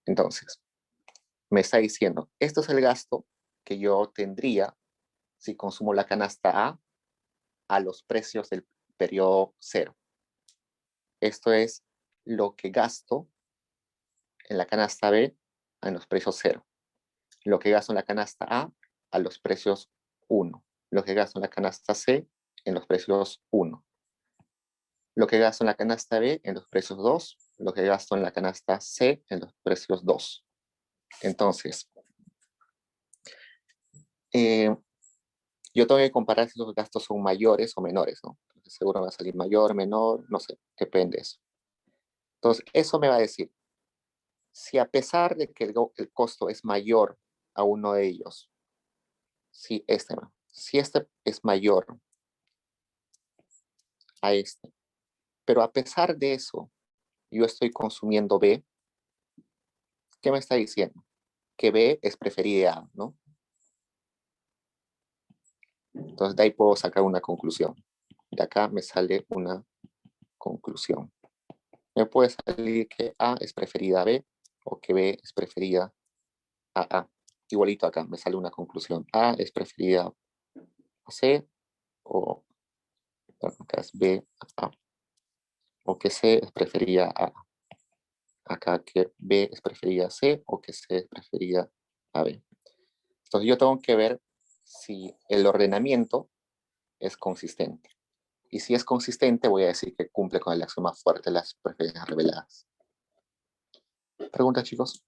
Entonces, me está diciendo, esto es el gasto que yo tendría si consumo la canasta a los precios del periodo 0. Esto es lo que gasto en la canasta B en los precios 0. Lo que gasto en la canasta a los precios 1. Lo que gasto en la canasta C en los precios 1. Lo que gasto en la canasta B en los precios 2. Lo que gasto en la canasta C en los precios 2. Entonces, yo tengo que comparar si los gastos son mayores o menores, ¿no? Entonces, seguro me va a salir mayor, menor, no sé, depende de eso. Entonces, eso me va a decir, si a pesar de que el costo es mayor a uno de ellos, si este es mayor a este, pero a pesar de eso, yo estoy consumiendo B, ¿qué me está diciendo? Que B es preferida A, ¿no? Entonces de ahí puedo sacar una conclusión. De acá me sale una conclusión. Me puede salir que A es preferida a B o que B es preferida a A. Igualito acá me sale una conclusión. A es preferida a C o acá es B a A. O que C es preferida a A. Acá que B es preferida a C o que C es preferida a B. Entonces yo tengo que ver si el ordenamiento es consistente. Y si es consistente, voy a decir que cumple con el axioma fuerte de las preferencias reveladas. ¿Preguntas, chicos?